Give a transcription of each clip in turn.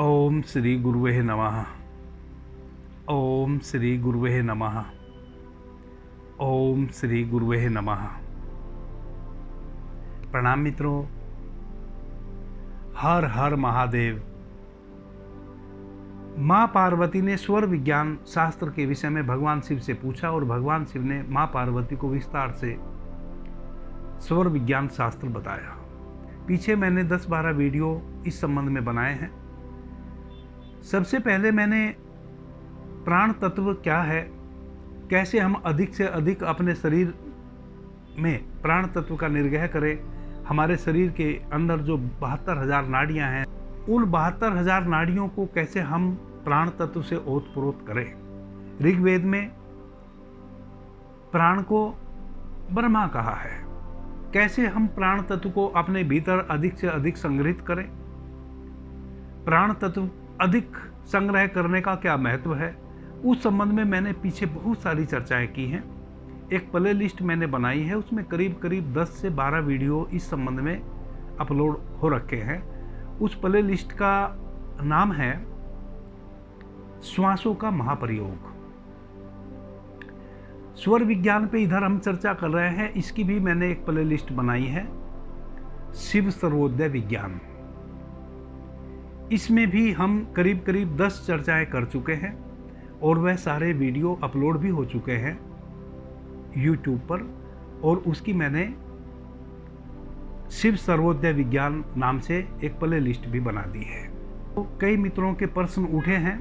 ओम श्री गुरुवे नमः। ओम श्री गुरुवे नमः। ओम श्री गुरुवे नमः। प्रणाम मित्रों। हर हर महादेव। माँ पार्वती ने स्वर विज्ञान शास्त्र के विषय में भगवान शिव से पूछा और भगवान शिव ने माँ पार्वती को विस्तार से स्वर विज्ञान शास्त्र बताया। पीछे मैंने 10-12 वीडियो इस संबंध में बनाए हैं। सबसे पहले मैंने प्राण तत्व क्या है, कैसे हम अधिक से अधिक अपने शरीर में प्राण तत्व का निर्ग्रह करें, हमारे शरीर के अंदर जो 72,000 नाड़ियां हैं, उन 72,000 नाड़ियों को कैसे हम प्राण तत्व से ओतप्रोत करें। ऋग्वेद में प्राण को ब्रह्मा कहा है। कैसे हम प्राण तत्व को अपने भीतर अधिक से अधिक संग्रहित करें, प्राण तत्व अधिक संग्रह करने का क्या महत्व है, उस संबंध में मैंने पीछे बहुत सारी चर्चाएं की हैं। एक प्ले लिस्ट मैंने बनाई है, उसमें करीब करीब 10 से 12 वीडियो इस संबंध में अपलोड हो रखे हैं। उस प्ले लिस्ट का नाम है श्वासों का महाप्रयोग। स्वर विज्ञान पे इधर हम चर्चा कर रहे हैं, इसकी भी मैंने एक प्ले लिस्ट बनाई है, शिव सर्वोदय विज्ञान। इसमें भी हम करीब करीब 10 चर्चाएं कर चुके हैं और वह सारे वीडियो अपलोड भी हो चुके हैं YouTube पर, और उसकी मैंने शिव सर्वोदय विज्ञान नाम से एक प्ले लिस्ट भी बना दी है। तो कई मित्रों के प्रश्न उठे हैं,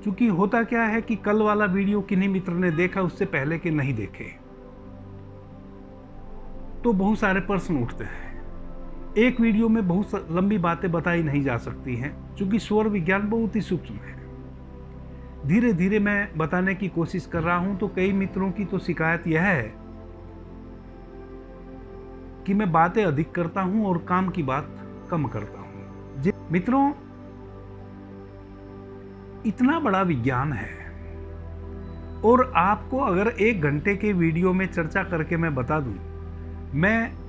क्योंकि होता क्या है कि कल वाला वीडियो किन्हीं मित्र ने देखा, उससे पहले के नहीं देखे, तो बहुत सारे प्रश्न उठते हैं। एक वीडियो में बहुत लंबी बातें बताई नहीं जा सकती हैं, क्योंकि स्वर विज्ञान बहुत ही सूक्ष्म है। धीरे धीरे मैं बताने की कोशिश कर रहा हूं। तो कई मित्रों की तो शिकायत यह है कि मैं बातें अधिक करता हूं और काम की बात कम करता हूं। मित्रों, इतना बड़ा विज्ञान है और आपको अगर 1 घंटे के वीडियो में चर्चा करके मैं बता दूं, मैं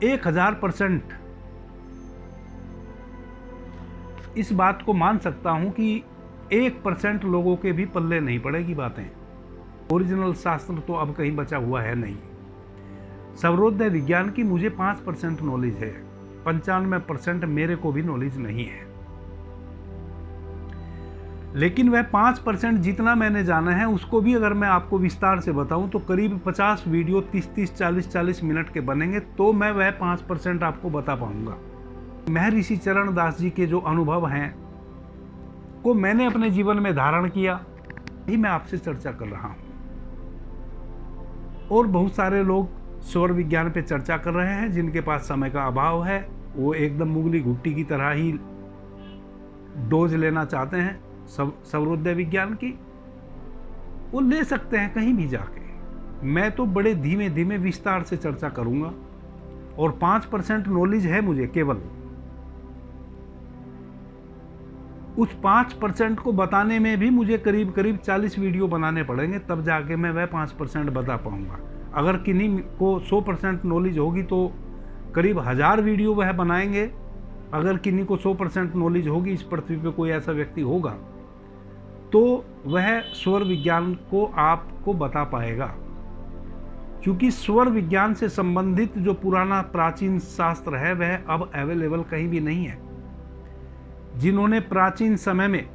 1000% इस बात को मान सकता हूं कि 1% लोगों के भी पल्ले नहीं पड़ेगी बातें। ओरिजिनल शास्त्र तो अब कहीं बचा हुआ है नहीं। सर्वोदय विज्ञान की मुझे 5% नॉलेज है, 95% मेरे को भी नॉलेज नहीं है। लेकिन वह 5% जितना मैंने जाना है, उसको भी अगर मैं आपको विस्तार से बताऊं तो करीब 50 वीडियो 30-30, 40-40 मिनट के बनेंगे, तो मैं वह 5% आपको बता पाऊंगा। महर्षि चरण दास जी के जो अनुभव हैं, को मैंने अपने जीवन में धारण किया, ही मैं आपसे चर्चा कर रहा हूं। और बहुत सारे लोग स्वर विज्ञान पे चर्चा कर रहे हैं, जिनके पास समय का अभाव है, वो एकदम मुगली घुट्टी की तरह ही डोज लेना चाहते हैं सर्वोदय विज्ञान की, वो ले सकते हैं कहीं भी जाके। मैं तो बड़े धीमे धीमे विस्तार से चर्चा करूंगा, और 5% नॉलेज है मुझे केवल। उस 5% को बताने में भी मुझे करीब करीब 40 वीडियो बनाने पड़ेंगे, तब जाके मैं वह 5% बता पाऊंगा। अगर किन्हीं को 100% नॉलेज होगी तो करीब 1000 वीडियो वह बनाएंगे। अगर किन्हीं को 100% नॉलेज होगी, इस पृथ्वी पे कोई ऐसा व्यक्ति होगा, तो वह स्वर विज्ञान को आपको बता पाएगा। क्योंकि स्वर विज्ञान से संबंधित जो पुराना प्राचीन शास्त्र है, वह अब अवेलेबल कहीं भी नहीं है। जिन्होंने प्राचीन समय में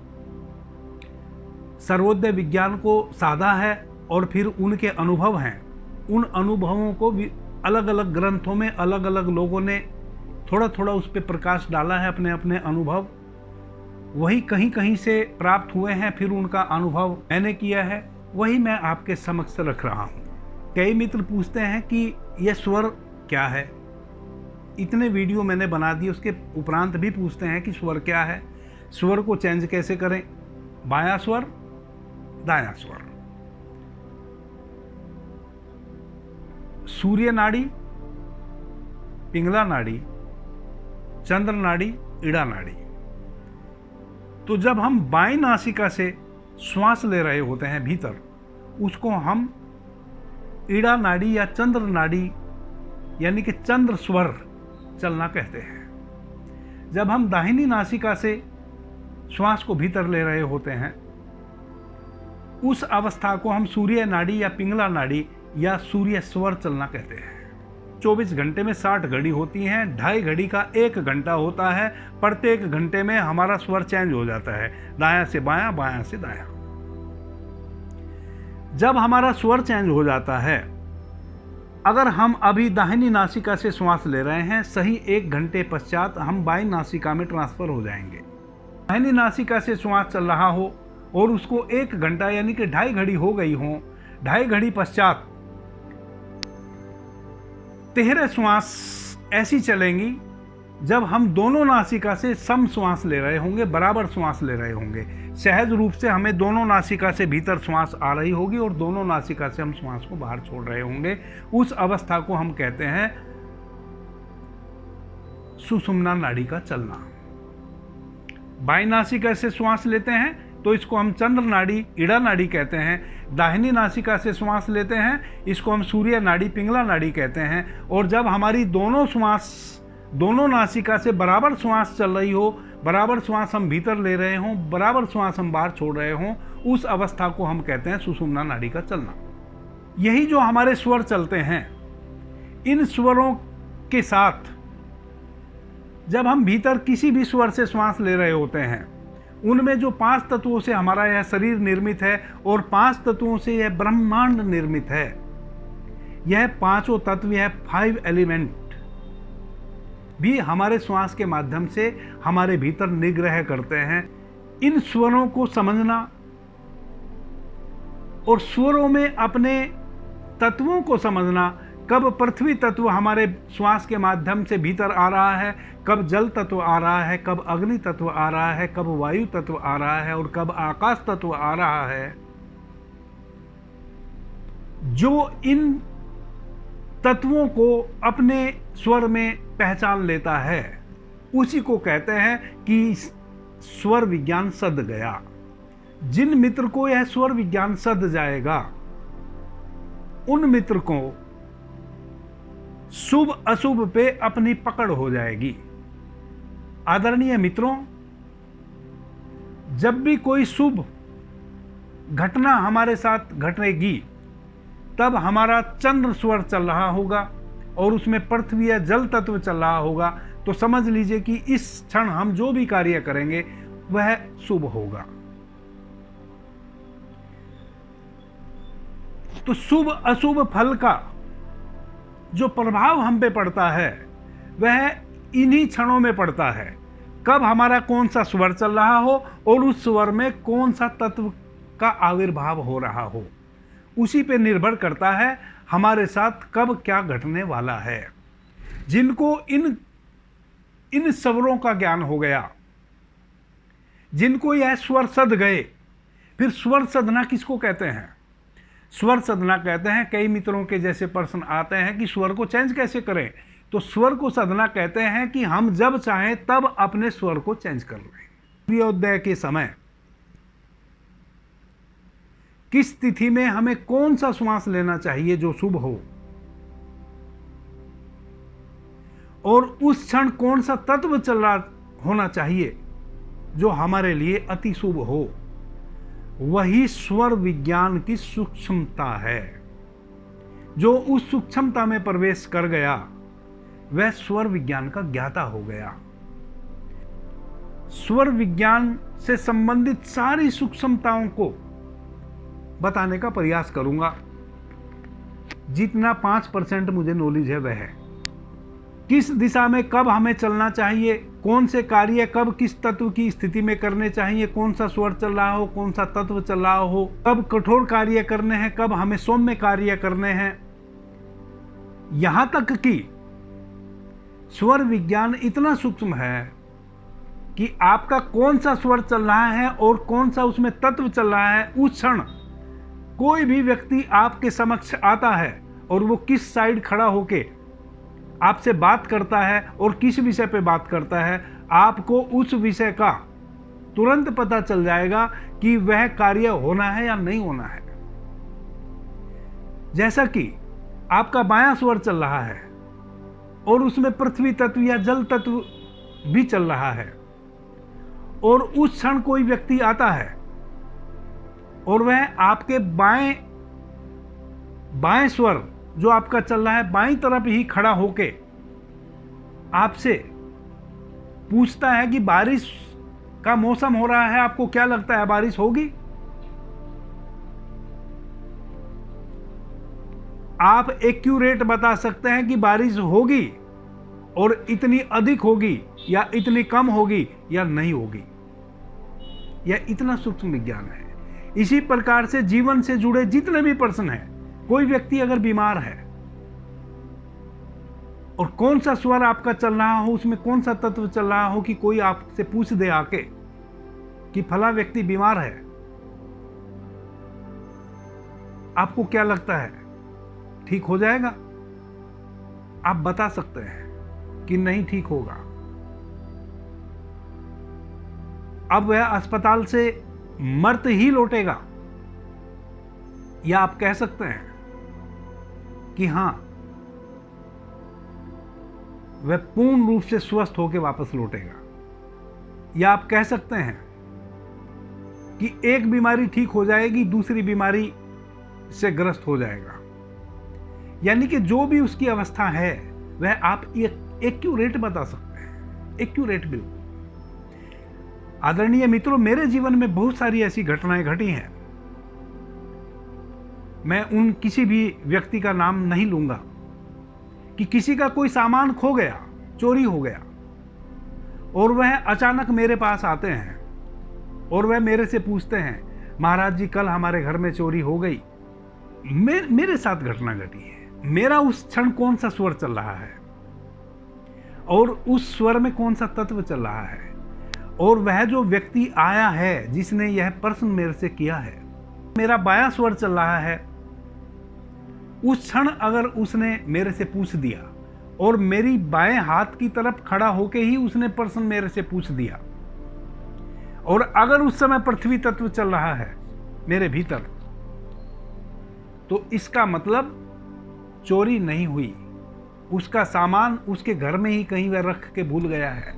सर्वोदय विज्ञान को साधा है और फिर उनके अनुभव हैं, उन अनुभवों को भी अलग अलग ग्रंथों में अलग अलग लोगों ने थोड़ा थोड़ा उस पर प्रकाश डाला है। अपने अपने अनुभव वही कहीं कहीं से प्राप्त हुए हैं, फिर उनका अनुभव मैंने किया है, वही मैं आपके समक्ष रख रहा हूं। कई मित्र पूछते हैं कि यह स्वर क्या है। इतने वीडियो मैंने बना दिए, उसके उपरांत भी पूछते हैं कि स्वर क्या है, स्वर को चेंज कैसे करें, बायां स्वर, दायां स्वर, सूर्य नाड़ी, पिंगला नाड़ी, चंद्र नाड़ी, ईड़ा नाड़ी। तो जब हम बाईं नासिका से श्वास ले रहे होते हैं भीतर, उसको हम ईड़ा नाड़ी या चंद्र नाड़ी यानी कि चंद्र स्वर चलना कहते हैं। जब हम दाहिनी नासिका से श्वास को भीतर ले रहे होते हैं, उस अवस्था को हम सूर्य नाड़ी या पिंगला नाड़ी या सूर्य स्वर चलना कहते हैं। 24 घंटे में 60 घड़ी होती हैं, 2.5 घड़ी का 1 घंटा होता है। प्रत्येक घंटे में हमारा स्वर चेंज हो जाता है, दायां से बायां, बायां से दायां। जब हमारा स्वर चेंज हो जाता है, अगर हम अभी दाहिनी नासिका से श्वास ले रहे हैं, सही 1 घंटे पश्चात हम बाईं नासिका में ट्रांसफर हो जाएंगे। दाहिनी नासिका से श्वास चल रहा हो और उसको 1 घंटा यानी कि 2.5 घड़ी हो गई हो, 2.5 घड़ी पश्चात 13 श्वास ऐसी चलेंगी जब हम दोनों नासिका से सम श्वास ले रहे होंगे, बराबर श्वास ले रहे होंगे। सहज रूप से हमें दोनों नासिका से भीतर श्वास आ रही होगी और दोनों नासिका से हम श्वास को बाहर छोड़ रहे होंगे। उस अवस्था को हम कहते हैं सुषुम्ना नाड़ी का चलना। बाईं नासिका से श्वास लेते हैं तो इसको हम चंद्र नाड़ी, ईड़ा नाड़ी कहते हैं। दाहिनी नासिका से श्वास लेते हैं, इसको हम सूर्य नाड़ी, पिंगला नाड़ी कहते हैं। और जब हमारी दोनों श्वास दोनों नासिका से बराबर श्वास चल रही हो, बराबर श्वास हम भीतर ले रहे हों, बराबर श्वास हम बाहर छोड़ रहे हों, उस अवस्था को हम कहते हैं सुषुम्ना नाड़ी का चलना। यही जो हमारे स्वर चलते हैं, इन स्वरों के साथ जब हम भीतर किसी भी स्वर से श्वास ले रहे होते हैं, उनमें जो 5 तत्वों से हमारा यह शरीर निर्मित है और 5 तत्वों से यह ब्रह्मांड निर्मित है, यह 5 तत्व, यह 5 एलिमेंट भी हमारे श्वास के माध्यम से हमारे भीतर निग्रह करते हैं। इन स्वरों को समझना और स्वरों में अपने तत्वों को समझना, कब पृथ्वी तत्व हमारे श्वास के माध्यम से भीतर आ रहा है, कब जल तत्व आ रहा है, कब अग्नि तत्व आ रहा है, कब वायु तत्व आ रहा है और कब आकाश तत्व आ रहा है, जो इन तत्वों को अपने स्वर में पहचान लेता है, उसी को कहते हैं कि स्वर विज्ञान सध गया। जिन मित्र को यह स्वर विज्ञान सध जाएगा, उन मित्र को शुभ अशुभ पे अपनी पकड़ हो जाएगी। आदरणीय मित्रों, जब भी कोई शुभ घटना हमारे साथ घटेगी, तब हमारा चंद्र स्वर चल रहा होगा और उसमें पृथ्वी या जल तत्व चल रहा होगा, तो समझ लीजिए कि इस क्षण हम जो भी कार्य करेंगे वह शुभ होगा। तो शुभ अशुभ फल का जो प्रभाव हम पे पड़ता है, वह इन्हीं क्षणों में पड़ता है। कब हमारा कौन सा स्वर चल रहा हो और उस स्वर में कौन सा तत्व का आविर्भाव हो रहा हो, उसी पे निर्भर करता है हमारे साथ कब क्या घटने वाला है। जिनको इन स्वरों का ज्ञान हो गया, जिनको यह स्वर सध गए, फिर स्वर साधना किसको कहते हैं? स्वर साधना कहते हैं, कई मित्रों के जैसे प्रश्न आते हैं कि स्वर को चेंज कैसे करें, तो स्वर को साधना कहते हैं कि हम जब चाहें तब अपने स्वर को चेंज कर लें। सूर्योदय के समय किस तिथि में हमें कौन सा श्वास लेना चाहिए जो शुभ हो, और उस क्षण कौन सा तत्व चल रहा होना चाहिए जो हमारे लिए अति शुभ हो, वही स्वर विज्ञान की सूक्ष्मता है। जो उस सूक्ष्मता में प्रवेश कर गया वह स्वर विज्ञान का ज्ञाता हो गया। स्वर विज्ञान से संबंधित सारी सूक्ष्मताओं को बताने का प्रयास करूंगा, जितना 5% मुझे नॉलेज है वह है। किस दिशा में कब हमें चलना चाहिए, कौन से कार्य कब किस तत्व की स्थिति में करने चाहिए, कौन सा स्वर चल रहा हो, कौन सा तत्व चल रहा हो, कब कठोर कार्य करने हैं, कब हमें सौम्य कार्य करने हैं। यहां तक कि स्वर विज्ञान इतना सूक्ष्म है कि आपका कौन सा स्वर चल रहा है और कौन सा उसमें तत्व चल रहा है, उस क्षण कोई भी व्यक्ति आपके समक्ष आता है और वो किस साइड खड़ा होके आपसे बात करता है और किस विषय पे बात करता है, आपको उस विषय का तुरंत पता चल जाएगा कि वह कार्य होना है या नहीं होना है। जैसा कि आपका बायां स्वर चल रहा है और उसमें पृथ्वी तत्व या जल तत्व भी चल रहा है और उस क्षण कोई व्यक्ति आता है और वह आपके बाएं स्वर जो आपका चल रहा है बाईं तरफ ही खड़ा होके आपसे पूछता है कि बारिश का मौसम हो रहा है, आपको क्या लगता है बारिश होगी? आप एक्यूरेट बता सकते हैं कि बारिश होगी और इतनी अधिक होगी या इतनी कम होगी या नहीं होगी। यह इतना सूक्ष्म विज्ञान है। इसी प्रकार से जीवन से जुड़े जितने भी प्रश्न हैं, कोई व्यक्ति अगर बीमार है और कौन सा स्वर आपका चल रहा हो, उसमें कौन सा तत्व चल रहा हो कि कोई आपसे पूछ दे आके कि फला व्यक्ति बीमार है, आपको क्या लगता है ठीक हो जाएगा? आप बता सकते हैं कि नहीं ठीक होगा। अब वह अस्पताल से मर्त ही लौटेगा, या आप कह सकते हैं कि हां वह पूर्ण रूप से स्वस्थ होकर वापस लौटेगा, या आप कह सकते हैं कि एक बीमारी ठीक हो जाएगी, दूसरी बीमारी से ग्रस्त हो जाएगा। यानी कि जो भी उसकी अवस्था है वह आप एक्यूरेट बता सकते हैं, एक्यूरेट बिल्कुल। आदरणीय मित्रों, मेरे जीवन में बहुत सारी ऐसी घटनाएं घटी हैं। मैं उन किसी भी व्यक्ति का नाम नहीं लूंगा कि किसी का कोई सामान खो गया, चोरी हो गया और वह अचानक मेरे पास आते हैं और वह मेरे से पूछते हैं, महाराज जी कल हमारे घर में चोरी हो गई। मेरे साथ घटना घटी है। मेरा उस क्षण कौन सा स्वर चल रहा है और उस स्वर में कौन सा तत्व चल रहा है, और वह जो व्यक्ति आया है जिसने यह प्रश्न मेरे से किया है, मेरा बायां स्वर चल रहा है, उस क्षण अगर उसने मेरे से पूछ दिया और मेरी बाएं हाथ की तरफ खड़ा होके ही उसने प्रश्न मेरे से पूछ दिया, और अगर उस समय पृथ्वी तत्व चल रहा है मेरे भीतर, तो इसका मतलब चोरी नहीं हुई, उसका सामान उसके घर में ही कहीं वह रख के भूल गया है।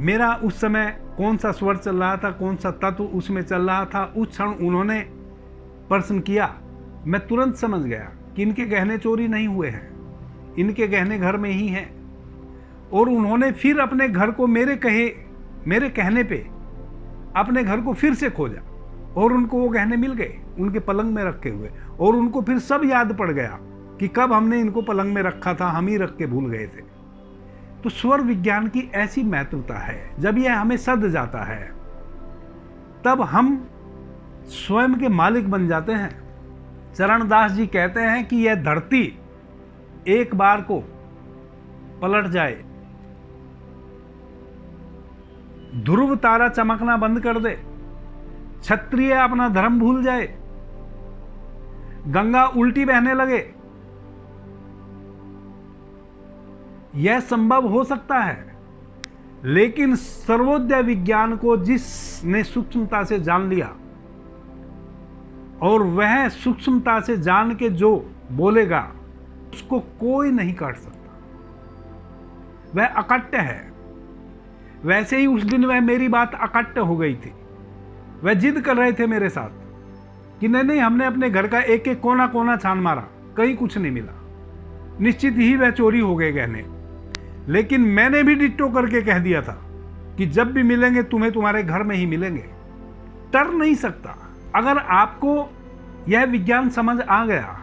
मेरा उस समय कौन सा स्वर चल रहा था, कौन सा तत्व उसमें चल रहा था, उस क्षण उन्होंने प्रश्न किया, मैं तुरंत समझ गया कि इनके गहने चोरी नहीं हुए हैं, इनके गहने घर में ही हैं। और उन्होंने फिर अपने घर को मेरे कहने पे अपने घर को फिर से खोजा और उनको वो गहने मिल गए, उनके पलंग में रखे हुए, और उनको फिर सब याद पड़ गया कि कब हमने इनको पलंग में रखा था, हम ही रख के भूल गए थे। तो स्वर विज्ञान की ऐसी महत्वता है। जब यह हमें सध जाता है तब हम स्वयं के मालिक बन जाते हैं। चरणदास जी कहते हैं कि यह धरती एक बार को पलट जाए, ध्रुव तारा चमकना बंद कर दे, क्षत्रिय अपना धर्म भूल जाए, गंगा उल्टी बहने लगे, यह संभव हो सकता है। लेकिन सर्वोदय विज्ञान को जिसने सूक्ष्मता से जान लिया और वह सूक्ष्मता से जान के जो बोलेगा उसको कोई नहीं काट सकता, वह अकट्य है। वैसे ही उस दिन वह मेरी बात अकट्य हो गई थी। वह जिद कर रहे थे मेरे साथ कि नहीं, हमने अपने घर का एक एक कोना कोना छान मारा, कहीं कुछ नहीं मिला, निश्चित ही वह चोरी हो गए गहने। लेकिन मैंने भी डिट्टो करके कह दिया था कि जब भी मिलेंगे तुम्हें तुम्हारे घर में ही मिलेंगे, डर नहीं सकता। अगर आपको यह विज्ञान समझ आ गया,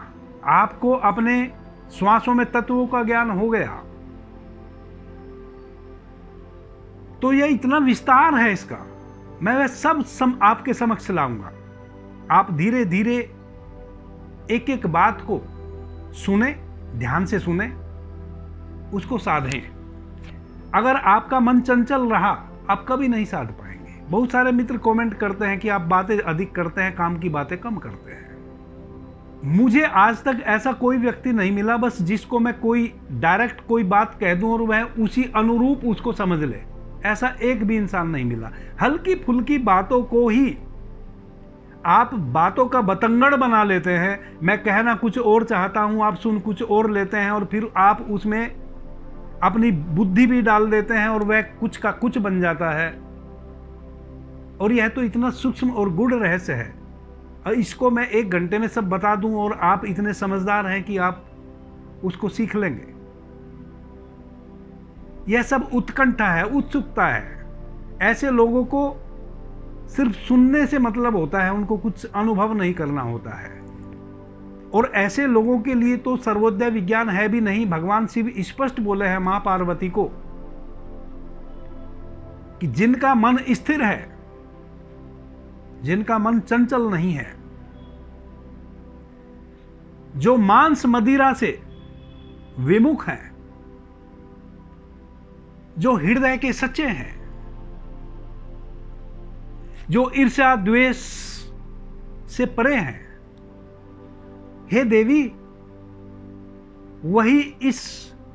आपको अपने श्वासों में तत्वों का ज्ञान हो गया, तो यह इतना विस्तार है इसका, मैं वह सब आपके समक्ष लाऊंगा। आप धीरे धीरे एक एक बात को सुने, ध्यान से सुने, उसको साधें। अगर आपका मन चंचल रहा आप कभी नहीं साध पाएंगे। बहुत सारे मित्र कमेंट करते हैं कि आप बातें अधिक करते हैं, काम की बातें कम करते हैं। मुझे आज तक ऐसा कोई व्यक्ति नहीं मिला बस जिसको मैं कोई डायरेक्ट कोई बात कह दूं और वह उसी अनुरूप उसको समझ ले, ऐसा एक भी इंसान नहीं मिला। हल्की फुल्की बातों को ही आप बातों का बतंगड़ बना लेते हैं। मैं कहना कुछ और चाहता हूं, आप सुन कुछ और लेते हैं और फिर आप उसमें अपनी बुद्धि भी डाल देते हैं और वह कुछ का कुछ बन जाता है। और यह तो इतना सूक्ष्म और गूढ़ रहस्य है, और इसको मैं 1 घंटे में सब बता दूं और आप इतने समझदार हैं कि आप उसको सीख लेंगे। यह सब उत्कंठा है, उत्सुकता है। ऐसे लोगों को सिर्फ सुनने से मतलब होता है, उनको कुछ अनुभव नहीं करना होता है। और ऐसे लोगों के लिए तो सर्वोदय विज्ञान है भी नहीं। भगवान शिव स्पष्ट बोले हैं मां पार्वती को कि जिनका मन स्थिर है, जिनका मन चंचल नहीं है, जो मांस मदिरा से विमुख हैं, जो हृदय के सच्चे हैं, जो ईर्ष्या द्वेष से परे हैं, हे देवी, वही इस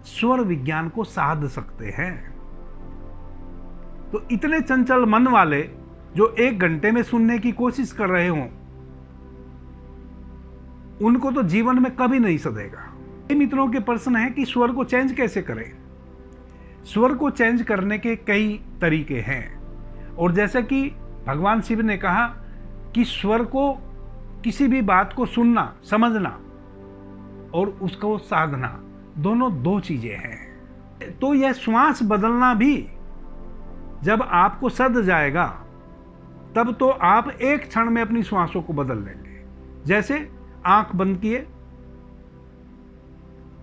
स्वर विज्ञान को साध सकते हैं। तो इतने चंचल मन वाले जो 1 घंटे में सुनने की कोशिश कर रहे हों, उनको तो जीवन में कभी नहीं सदेगा। मित्रों के प्रश्न है कि स्वर को चेंज कैसे करें। स्वर को चेंज करने के कई तरीके हैं, और जैसे कि भगवान शिव ने कहा कि स्वर को, किसी भी बात को सुनना, समझना और उसको साधना, दोनों 2 चीजें हैं। तो यह श्वास बदलना भी जब आपको सध जाएगा, तब तो आप एक क्षण में अपनी श्वासों को बदल लेंगे। जैसे आंख बंद किए,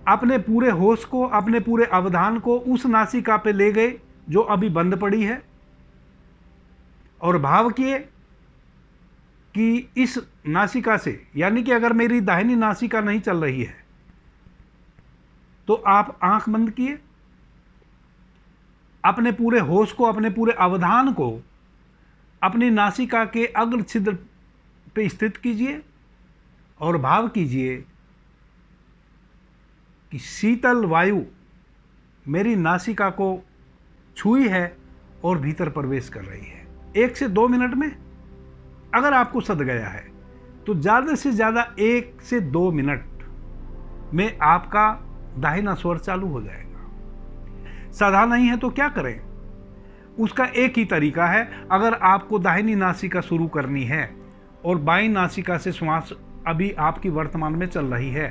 अपने पूरे होश को, अपने पूरे अवधान को उस नासिका पे ले गए जो अभी बंद पड़ी है, और भाव किए कि इस नासिका से, यानी कि अगर मेरी दाहिनी नासिका नहीं चल रही है तो आप आंख बंद किए, अपने पूरे होश को, अपने पूरे अवधान को अपनी नासिका के अग्र छिद्र पे स्थित कीजिए और भाव कीजिए कि शीतल वायु मेरी नासिका को छुई है और भीतर प्रवेश कर रही है। 1 से 2 मिनट में अगर आपको सध गया है तो ज़्यादा से ज़्यादा 1 से 2 मिनट में आपका दाहिना स्वर चालू हो जाएगा। सधा नहीं है तो क्या करें? उसका एक ही तरीका है। अगर आपको दाहिनी नासिका शुरू करनी है और बाईं नासिका से श्वास अभी आपकी वर्तमान में चल रही है,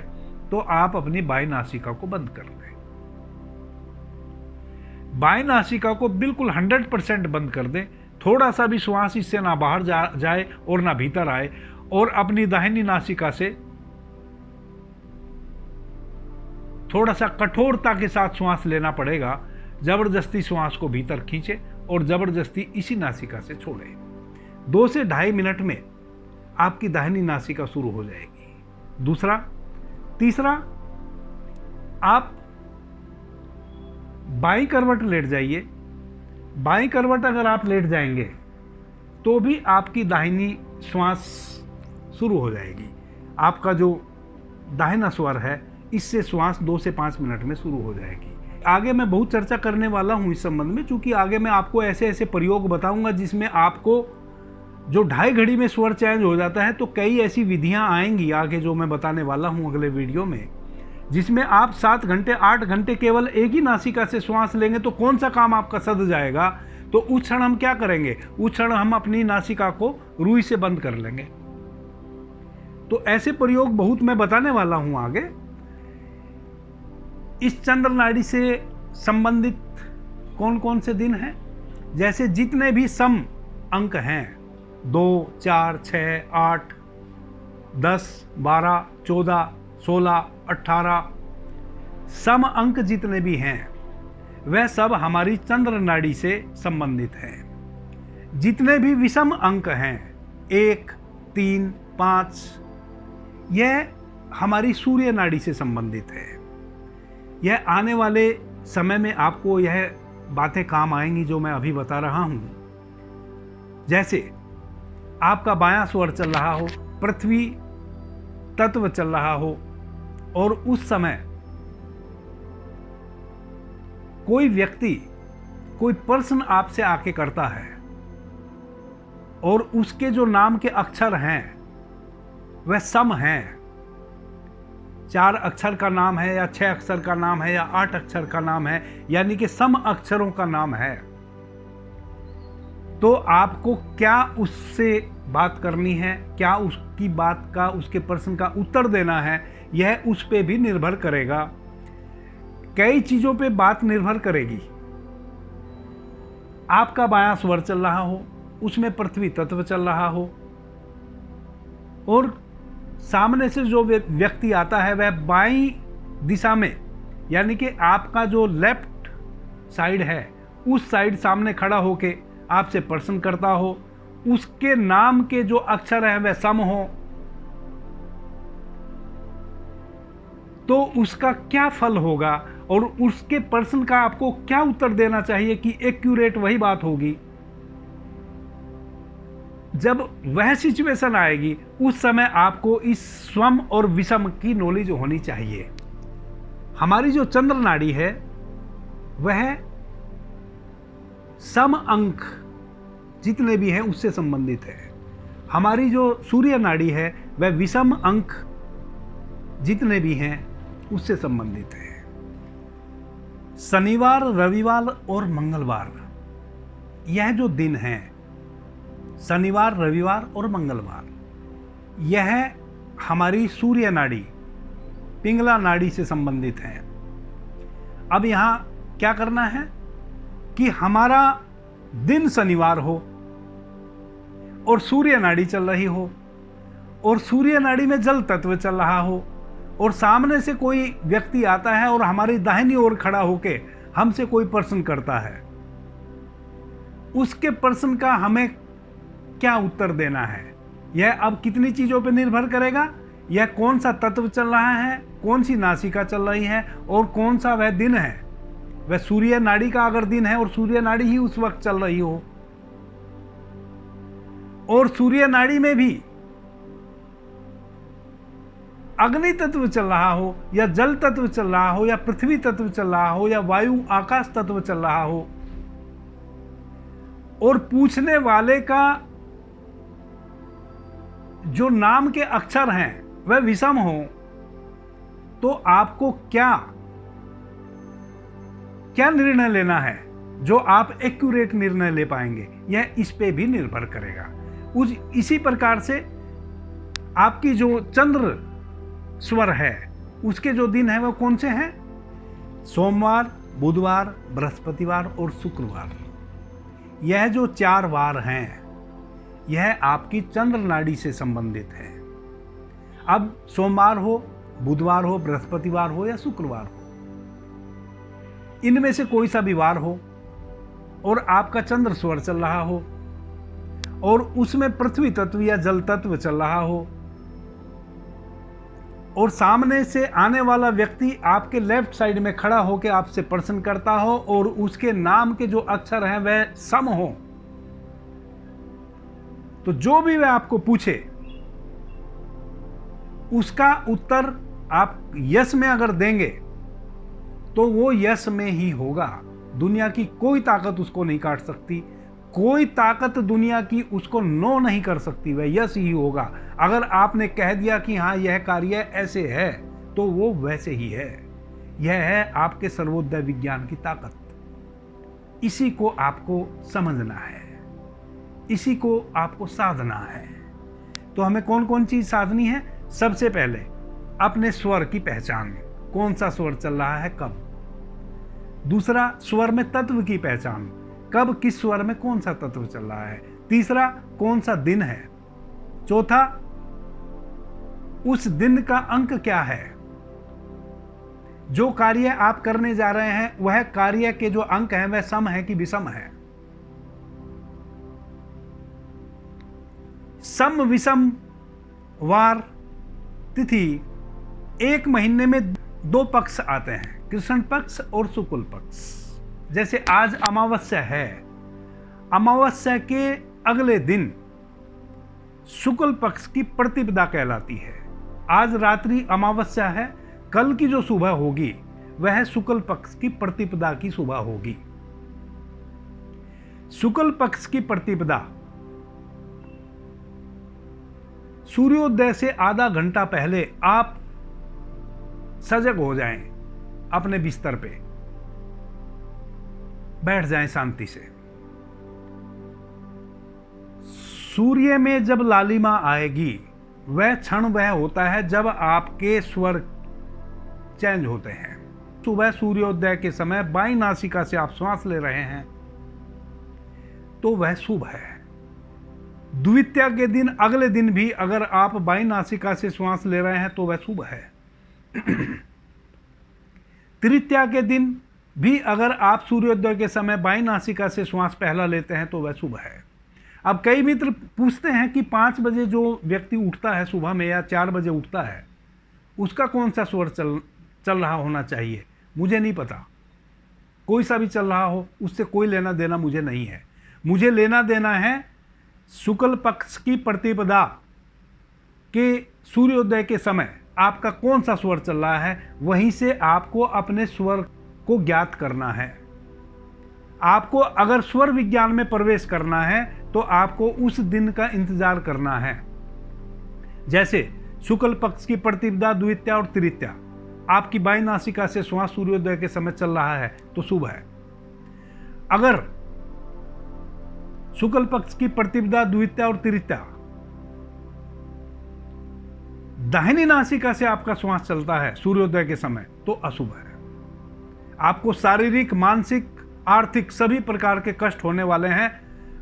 तो आप अपनी बाईं नासिका को बंद कर दें। बाईं नासिका को बिल्कुल 100% बंद कर दें। थोड़ा सा भी श्वास इससे ना बाहर जाए और ना भीतर आए, और अपनी दाहिनी नासिका से थोड़ा सा कठोरता के साथ श्वास लेना पड़ेगा। जबरदस्ती श्वास को भीतर खींचे और जबरदस्ती इसी नासिका से छोड़े। 2 से 2.5 मिनट में आपकी दाहिनी नासिका शुरू हो जाएगी। दूसरा, तीसरा, आप बाईं करवट लेट जाइए। बाईं करवट अगर आप लेट जाएंगे तो भी आपकी दाहिनी श्वास शुरू हो जाएगी। आपका जो दाहिना स्वर है, इससे श्वास 2 से 5 मिनट में शुरू हो जाएगी। आगे मैं बहुत चर्चा करने वाला हूं इस संबंध में, क्योंकि आगे मैं आपको ऐसे ऐसे प्रयोग बताऊंगा जिसमें आपको जो 2.5 घड़ी में स्वर चेंज हो जाता है, तो कई ऐसी विधियां आएंगी आगे जो मैं बताने वाला हूं अगले वीडियो में, जिसमें आप 7 घंटे 8 घंटे केवल एक ही नासिका से श्वास लेंगे तो कौन सा काम आपका सध जाएगा। तो उस क्षण हम क्या करेंगे? उस क्षण हम अपनी नासिका को रुई से बंद कर लेंगे। तो ऐसे प्रयोग बहुत मैं बताने वाला हूं आगे। इस चंद्र नाड़ी से संबंधित कौन कौन से दिन हैं? जैसे जितने भी सम अंक हैं, 2, 4, 6, 8, 10, 12, 14, 16, 18, सम अंक जितने भी हैं वह सब हमारी चंद्र नाड़ी से संबंधित हैं। जितने भी विषम अंक हैं, 1, 3, 5, यह हमारी सूर्य नाड़ी से संबंधित है। यह आने वाले समय में आपको यह बातें काम आएंगी जो मैं अभी बता रहा हूं। जैसे आपका बायां स्वर चल रहा हो, पृथ्वी तत्व चल रहा हो, और उस समय कोई व्यक्ति, कोई प्रश्न आपसे आके करता है और उसके जो नाम के अक्षर हैं वह सम हैं, 4 अक्षर का नाम है या 6 अक्षर का नाम है या 8 अक्षर का नाम है, यानी कि सम अक्षरों का नाम है, तो आपको क्या उससे बात करनी है, क्या उसकी बात का, उसके प्रश्न का उत्तर देना है, यह उस पे भी निर्भर करेगा। कई चीज़ों पे बात निर्भर करेगी। आपका बायां स्वर चल रहा हो, उसमें पृथ्वी तत्व चल रहा हो, और सामने से जो व्यक्ति आता है वह बाईं दिशा में, यानी कि आपका जो लेफ्ट साइड है उस साइड सामने खड़ा होके आपसे प्रश्न करता हो, उसके नाम के जो अक्षर हैं वह सम हो, तो उसका क्या फल होगा और उसके प्रश्न का आपको क्या उत्तर देना चाहिए कि एक्यूरेट वही बात होगी। जब वह सिचुएशन आएगी उस समय आपको इस स्वम और विषम की नॉलेज होनी चाहिए। हमारी जो चंद्र नाड़ी है वह सम अंक जितने भी हैं उससे संबंधित है। हमारी जो सूर्य नाड़ी है वह विषम अंक जितने भी हैं उससे संबंधित है। शनिवार, रविवार और मंगलवार, यह जो दिन हैं, शनिवार, रविवार और मंगलवार, यह हमारी सूर्य नाड़ी, पिंगला नाड़ी से संबंधित है। अब यहां क्या करना है कि हमारा दिन शनिवार हो और सूर्य नाड़ी चल रही हो और सूर्य नाड़ी में जल तत्व चल रहा हो और सामने से कोई व्यक्ति आता है और हमारी दाहिनी ओर खड़ा होके हमसे कोई प्रश्न करता है, उसके प्रश्न का हमें क्या उत्तर देना है। यह अब कितनी चीजों पर निर्भर करेगा। यह कौन सा तत्व चल रहा है, कौन सी नासिका चल रही है और कौन सा वह दिन है। वह सूर्य नाड़ी का अगर दिन है और सूर्य नाड़ी ही उस वक्त चल रही हो, और सूर्य नाड़ी में भी अग्नि तत्व चल रहा हो या जल तत्व चल रहा हो या पृथ्वी तत्व चल रहा हो या वायु आकाश तत्व चल रहा हो, और पूछने वाले का जो नाम के अक्षर हैं वह विषम हो, तो आपको क्या निर्णय लेना है जो आप एक्यूरेट निर्णय ले पाएंगे, यह इस पे भी निर्भर करेगा। इसी प्रकार से आपकी जो चंद्र स्वर है उसके जो दिन है वह कौन से हैं, सोमवार, बुधवार, बृहस्पतिवार और शुक्रवार। यह जो 4 वार हैं यह आपकी चंद्र नाड़ी से संबंधित है। अब सोमवार हो, बुधवार हो, बृहस्पतिवार हो या शुक्रवार हो, इनमें से कोई सा भी वार हो और आपका चंद्र स्वर चल रहा हो और उसमें पृथ्वी तत्व या जल तत्व चल रहा हो और सामने से आने वाला व्यक्ति आपके लेफ्ट साइड में खड़ा होकर आपसे प्रश्न करता हो और उसके नाम के जो अक्षर हैं वह सम हो, तो जो भी वह आपको पूछे उसका उत्तर आप यस में अगर देंगे तो वो यस में ही होगा। दुनिया की कोई ताकत उसको नहीं काट सकती, कोई ताकत दुनिया की उसको नो नहीं कर सकती, वह यस ही होगा। अगर आपने कह दिया कि हाँ यह कार्य ऐसे है तो वो वैसे ही है। यह है आपके सर्वोदय विज्ञान की ताकत। इसी को आपको समझना है, इसी को आपको साधना है। तो हमें कौन कौन चीज साधनी है। सबसे पहले अपने स्वर की पहचान, कौन सा स्वर चल रहा है कब। दूसरा, स्वर में तत्व की पहचान, कब किस स्वर में कौन सा तत्व चल रहा है। तीसरा, कौन सा दिन है। चौथा, उस दिन का अंक क्या है। जो कार्य आप करने जा रहे हैं वह कार्य के जो अंक हैं वह सम है कि विषम है। सम विषम वार तिथि, एक महीने में 2 पक्ष आते हैं, कृष्ण पक्ष और शुक्ल पक्ष। जैसे आज अमावस्या है, अमावस्या के अगले दिन शुक्ल पक्ष की प्रतिपदा कहलाती है। आज रात्रि अमावस्या है, कल की जो सुबह होगी वह शुक्ल पक्ष की प्रतिपदा की सुबह होगी। शुक्ल पक्ष की प्रतिपदा सूर्योदय से आधा घंटा पहले आप सजग हो जाएं, अपने बिस्तर पे बैठ जाएं शांति से। सूर्य में जब लालिमा आएगी, वह क्षण वह होता है जब आपके स्वर चेंज होते हैं। सुबह सूर्योदय के समय बाईं नासिका से आप श्वास ले रहे हैं तो वह शुभ है। द्वितीया के दिन, अगले दिन भी अगर आप बाईं नासिका से श्वास ले रहे हैं तो वह शुभ है। तृतीया के दिन भी अगर आप सूर्योदय के समय बाईं नासिका से श्वास पहला लेते हैं तो वह शुभ है। अब कई मित्र पूछते हैं कि 5 बजे जो व्यक्ति उठता है सुबह में या 4 बजे उठता है, उसका कौन सा स्वर चल रहा होना चाहिए। मुझे नहीं पता, कोई सा भी चल रहा हो, उससे कोई लेना देना मुझे नहीं है। मुझे लेना देना है शुक्ल पक्ष की प्रतिपदा के सूर्योदय के समय आपका कौन सा स्वर चल रहा है, वहीं से आपको अपने स्वर को ज्ञात करना है। आपको अगर स्वर विज्ञान में प्रवेश करना है तो आपको उस दिन का इंतजार करना है। जैसे शुक्ल पक्ष की प्रतिपदा, द्वितीया और तृतीया, आपकी बाईं नासिका से श्वास सूर्योदय के समय चल रहा है तो शुभ है। अगर शुक्ल पक्ष की प्रतिपदा, द्वितीया और तृतीया दाहिनी नासिका से आपका श्वास चलता है सूर्योदय के समय तो अशुभ है। आपको शारीरिक, मानसिक, आर्थिक सभी प्रकार के कष्ट होने वाले हैं,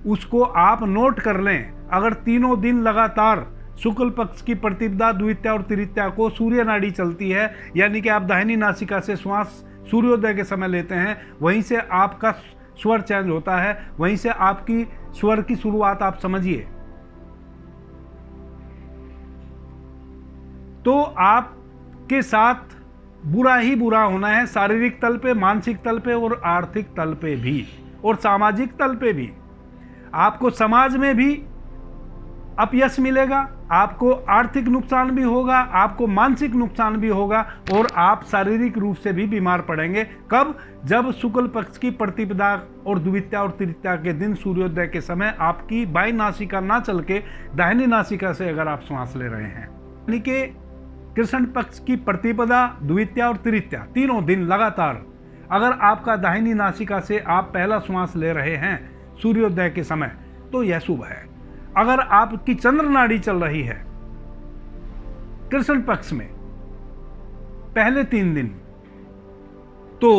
उसको आप नोट कर लें। अगर तीनों दिन लगातार शुक्ल पक्ष की प्रतिपदा, द्वितीया और तृतीया को सूर्य नाड़ी चलती है, यानी कि आप दाहिनी नासिका से श्वास सूर्योदय के समय लेते हैं, वहीं से आपका स्वर चेंज होता है, वहीं से आपकी स्वर की शुरुआत आप समझिए। तो आपके साथ बुरा ही बुरा होना है, शारीरिक तल पे, मानसिक तल पे और आर्थिक तल पे भी और सामाजिक तल पे भी। आपको समाज में भी अपयश मिलेगा, आपको आर्थिक नुकसान भी होगा, आपको मानसिक नुकसान भी होगा और आप शारीरिक रूप से भी बीमार पड़ेंगे। कब? जब शुक्ल पक्ष की प्रतिपदा और द्वितीया और तृतीया के दिन सूर्योदय के समय आपकी बाईं नासिका ना चल के दाहिनी नासिका से अगर आप श्वास ले रहे हैं, यानी कि कृष्ण पक्ष की प्रतिपदा, द्वितीया और तृतीया तीनों दिन लगातार अगर आपका दाहिनी नासिका से आप पहला श्वास ले रहे हैं सूर्योदय के समय तो यह शुभ है। अगर आपकी चंद्र नाड़ी चल रही है कृष्ण पक्ष में पहले 3 दिन तो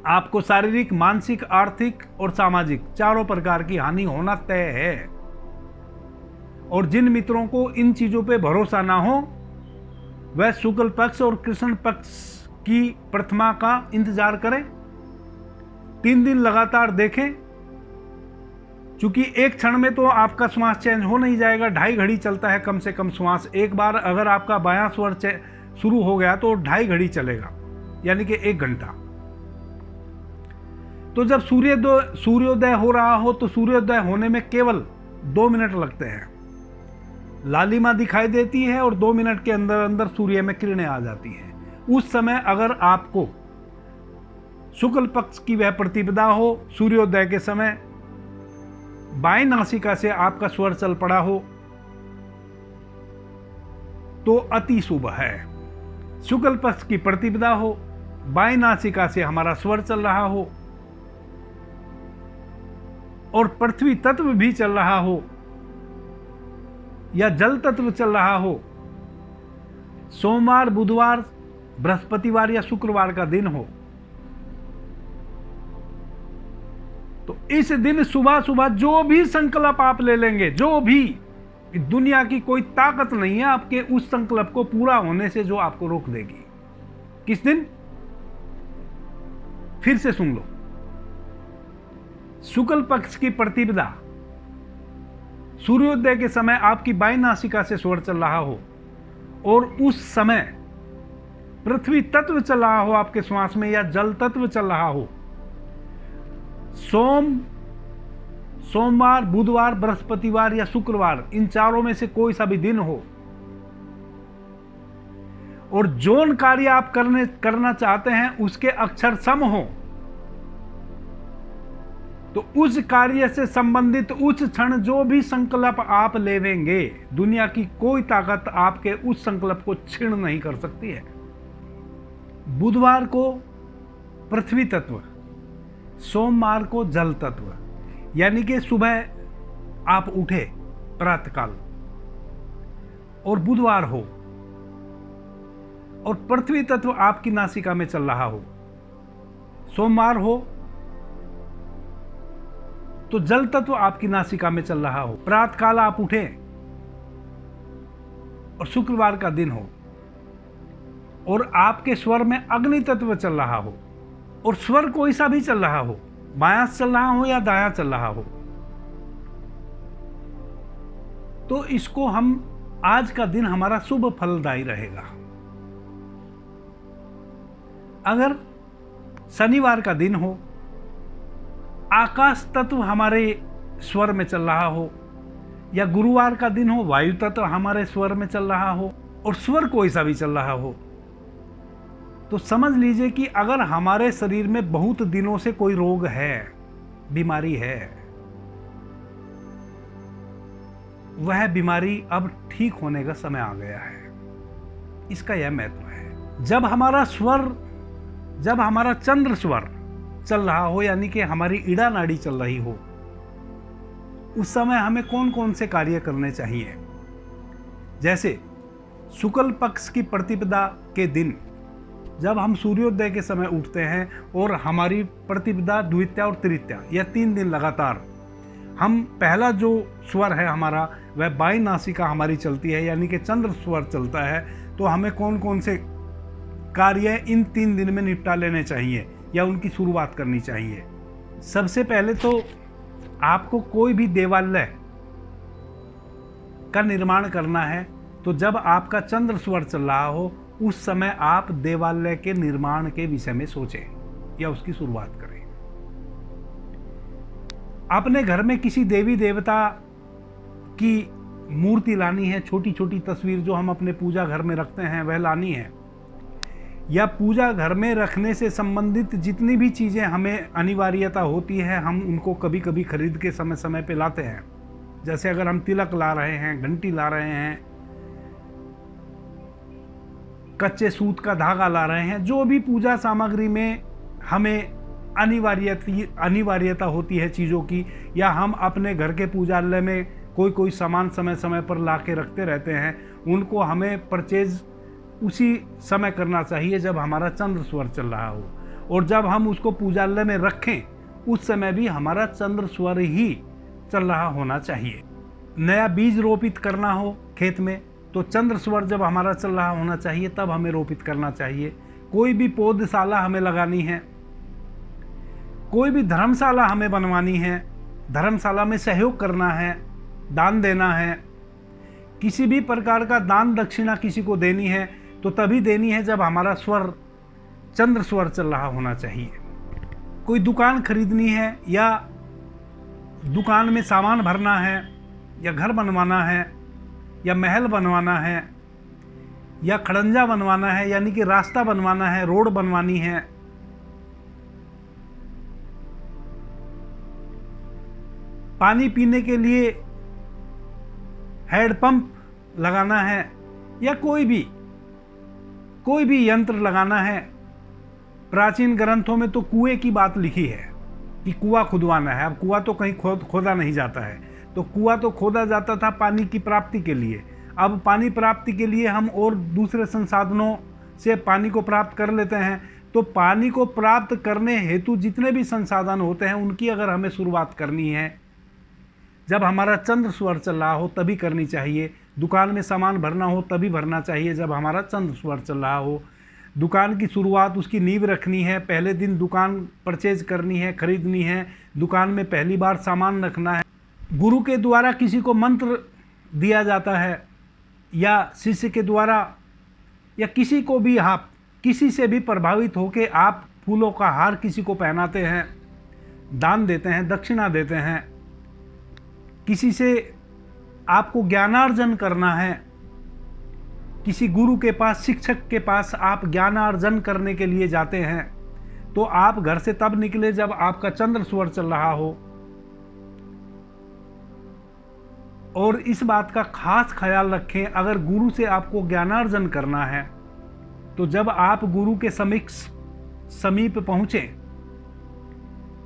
आपको शारीरिक, मानसिक, आर्थिक और सामाजिक चारों प्रकार की हानि होना तय है। और जिन मित्रों को इन चीजों पे भरोसा ना हो वह शुक्ल पक्ष और कृष्ण पक्ष की प्रथमा का इंतजार करें, 3 दिन लगातार देखें। क्योंकि एक क्षण में तो आपका श्वास चेंज हो नहीं जाएगा, 2.5 घड़ी चलता है कम से कम श्वास। एक बार अगर आपका बायां स्वर शुरू हो गया तो 2.5 घड़ी चलेगा, यानी कि 1 घंटा। तो जब सूर्योदय हो रहा हो तो सूर्योदय होने में केवल 2 मिनट लगते हैं, लालिमा दिखाई देती है और 2 मिनट के अंदर अंदर सूर्य में किरणें आ जाती हैं। उस समय अगर आपको शुक्ल पक्ष की वह प्रतिपदा हो, सूर्योदय के समय बाईं नासिका से आपका स्वर चल पड़ा हो तो अति शुभ है। शुक्ल पक्ष की प्रतिपदा हो, बाईं नासिका से हमारा स्वर चल रहा हो और पृथ्वी तत्व भी चल रहा हो या जल तत्व चल रहा हो, सोमवार, बुधवार, बृहस्पतिवार या शुक्रवार का दिन हो, तो इस दिन सुबह सुबह जो भी संकल्प आप ले लेंगे, जो भी, दुनिया की कोई ताकत नहीं है आपके उस संकल्प को पूरा होने से जो आपको रोक देगी। किस दिन? फिर से सुन लो। शुक्ल पक्ष की प्रतिपदा, सूर्योदय के समय आपकी बाईं नासिका से स्वर चल रहा हो और उस समय पृथ्वी तत्व चल रहा हो आपके श्वास में या जल तत्व चल रहा हो, सोमवार, बुधवार, बृहस्पतिवार या शुक्रवार, इन चारों में से कोई सा भी दिन हो और जोन कार्य आप करना चाहते हैं उसके अक्षर सम हो तो उस कार्य से संबंधित उस क्षण जो भी संकल्प आप लेवेंगे, दुनिया की कोई ताकत आपके उस संकल्प को छीन नहीं कर सकती है। बुधवार को पृथ्वी तत्व, सोमवार को जल तत्व, यानी कि सुबह आप उठे प्रातःकाल और बुधवार हो और पृथ्वी तत्व आपकी नासिका में चल रहा हो, सोमवार हो तो जल तत्व आपकी नासिका में चल रहा हो, प्रातःकाल आप उठे और शुक्रवार का दिन हो और आपके स्वर में अग्नि तत्व चल रहा हो और स्वर कोई सा भी चल रहा हो, बायां चल रहा हो या दायां चल रहा हो, तो इसको हम आज का दिन हमारा शुभ फलदायी रहेगा। अगर शनिवार का दिन हो, आकाश तत्व हमारे स्वर में चल रहा हो, या गुरुवार का दिन हो, वायु तत्व हमारे स्वर में चल रहा हो और स्वर कोई सा भी चल रहा हो, तो समझ लीजिए कि अगर हमारे शरीर में बहुत दिनों से कोई रोग है, बीमारी है, वह बीमारी अब ठीक होने का समय आ गया है। इसका यह महत्व है। जब हमारा चंद्र स्वर चल रहा हो, यानी कि हमारी इड़ा नाड़ी चल रही हो, उस समय हमें कौन कौन से कार्य करने चाहिए। जैसे शुक्ल पक्ष की प्रतिपदा के दिन जब हम सूर्योदय के समय उठते हैं और हमारी प्रतिपदा, द्वितीया और तृतीया, यह 3 दिन लगातार हम पहला जो स्वर है हमारा वह बाई नासिका हमारी चलती है, यानी कि चंद्र स्वर चलता है, तो हमें कौन कौन से कार्य इन 3 दिन में निपटा लेने चाहिए या उनकी शुरुआत करनी चाहिए। सबसे पहले तो आपको कोई भी देवालय का निर्माण करना है, तो जब आपका चंद्र स्वर चल रहा हो उस समय आप देवालय के निर्माण के विषय में सोचें या उसकी शुरुआत करें। अपने घर में किसी देवी देवता की मूर्ति लानी है, छोटी छोटी तस्वीर जो हम अपने पूजा घर में रखते हैं वह लानी है, या पूजा घर में रखने से संबंधित जितनी भी चीज़ें हमें अनिवार्यता होती है हम उनको कभी कभी खरीद के समय समय पे लाते हैं। जैसे अगर हम तिलक ला रहे हैं, घंटी ला रहे हैं, कच्चे सूत का धागा ला रहे हैं, जो भी पूजा सामग्री में हमें अनिवार्यता होती है चीज़ों की, या हम अपने घर के पूजालय में कोई सामान समय समय पर ला के रखते रहते हैं, उनको हमें परचेज उसी समय करना चाहिए जब हमारा चंद्र स्वर चल रहा हो, और जब हम उसको पूजालय में रखें उस समय भी हमारा चंद्र स्वर ही चल रहा होना चाहिए। नया बीज रोपित करना हो खेत में तो चंद्र स्वर जब हमारा चल रहा होना चाहिए तब हमें रोपित करना चाहिए। कोई भी पौधशाला हमें लगानी है, कोई भी धर्मशाला हमें बनवानी है, धर्मशाला में सहयोग करना है, दान देना है, किसी भी प्रकार का दान दक्षिणा किसी को देनी है तो तभी देनी है जब हमारा स्वर चंद्र स्वर चल रहा होना चाहिए। कोई दुकान खरीदनी है या दुकान में सामान भरना है या घर बनवाना है या महल बनवाना है या खड़ंजा बनवाना है, यानी कि रास्ता बनवाना है, रोड बनवानी है, पानी पीने के लिए हैंडपंप लगाना है, या कोई भी यंत्र लगाना है। प्राचीन ग्रंथों में तो कुएं की बात लिखी है कि कुआं खुदवाना है। अब कुआं तो कहीं खोदा नहीं जाता है, तो कुआं तो खोदा जाता था पानी की प्राप्ति के लिए। अब पानी प्राप्ति के लिए हम और दूसरे संसाधनों से पानी को प्राप्त कर लेते हैं, तो पानी को प्राप्त करने हेतु जितने भी संसाधन होते हैं उनकी अगर हमें शुरुआत करनी है जब हमारा चंद्र स्वर चल रहा हो तभी करनी चाहिए। दुकान में सामान भरना हो तभी भरना चाहिए जब हमारा चंद्र स्वर चल रहा हो। दुकान की शुरुआत, उसकी नींव रखनी है, पहले दिन दुकान परचेज करनी है, खरीदनी है, दुकान में पहली बार सामान रखना है। गुरु के द्वारा किसी को मंत्र दिया जाता है या शिष्य के द्वारा, या किसी को भी आप किसी से भी प्रभावित होकर आप फूलों का हार किसी को पहनाते हैं, दान देते हैं, दक्षिणा देते हैं। किसी से आपको ज्ञानार्जन करना है, किसी गुरु के पास, शिक्षक के पास आप ज्ञानार्जन करने के लिए जाते हैं, तो आप घर से तब निकले जब आपका चंद्र स्वर चल रहा हो। और इस बात का खास ख्याल रखें, अगर गुरु से आपको ज्ञानार्जन करना है तो जब आप गुरु के समीप पहुंचे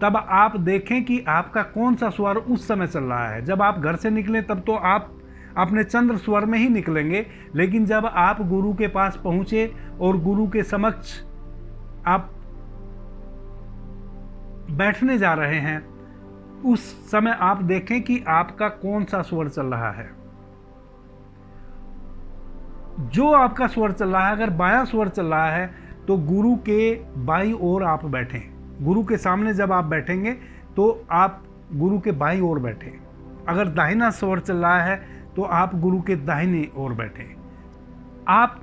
तब आप देखें कि आपका कौन सा स्वर उस समय चल रहा है। जब आप घर से निकलें तब तो आप अपने चंद्र स्वर में ही निकलेंगे, लेकिन जब आप गुरु के पास पहुंचे और गुरु के समक्ष आप बैठने जा रहे हैं, उस समय आप देखें कि आपका कौन सा स्वर चल रहा है। जो आपका स्वर चल रहा है, अगर बायां स्वर चल रहा है तो गुरु के बाईं ओर आप बैठें। गुरु के सामने जब आप बैठेंगे तो आप गुरु के बाईं ओर बैठें। अगर दाहिना स्वर चल रहा है तो आप गुरु के दाहिनी ओर बैठें। आप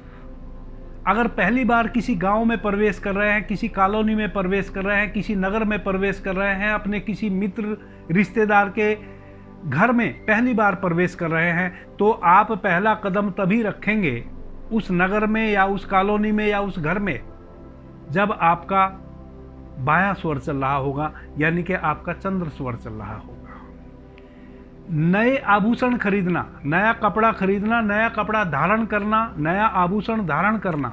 अगर पहली बार किसी गांव में प्रवेश कर रहे हैं, किसी कॉलोनी में प्रवेश कर रहे हैं, किसी नगर में प्रवेश कर रहे हैं, अपने किसी मित्र रिश्तेदार के घर में पहली बार प्रवेश कर रहे हैं, तो आप पहला कदम तभी रखेंगे उस नगर में या उस कॉलोनी में या उस घर में जब आपका बायां स्वर चल रहा होगा, यानी कि आपका चंद्र स्वर चल रहा होगा। नए आभूषण खरीदना, नया कपड़ा खरीदना, नया कपड़ा धारण करना, नया आभूषण धारण करना,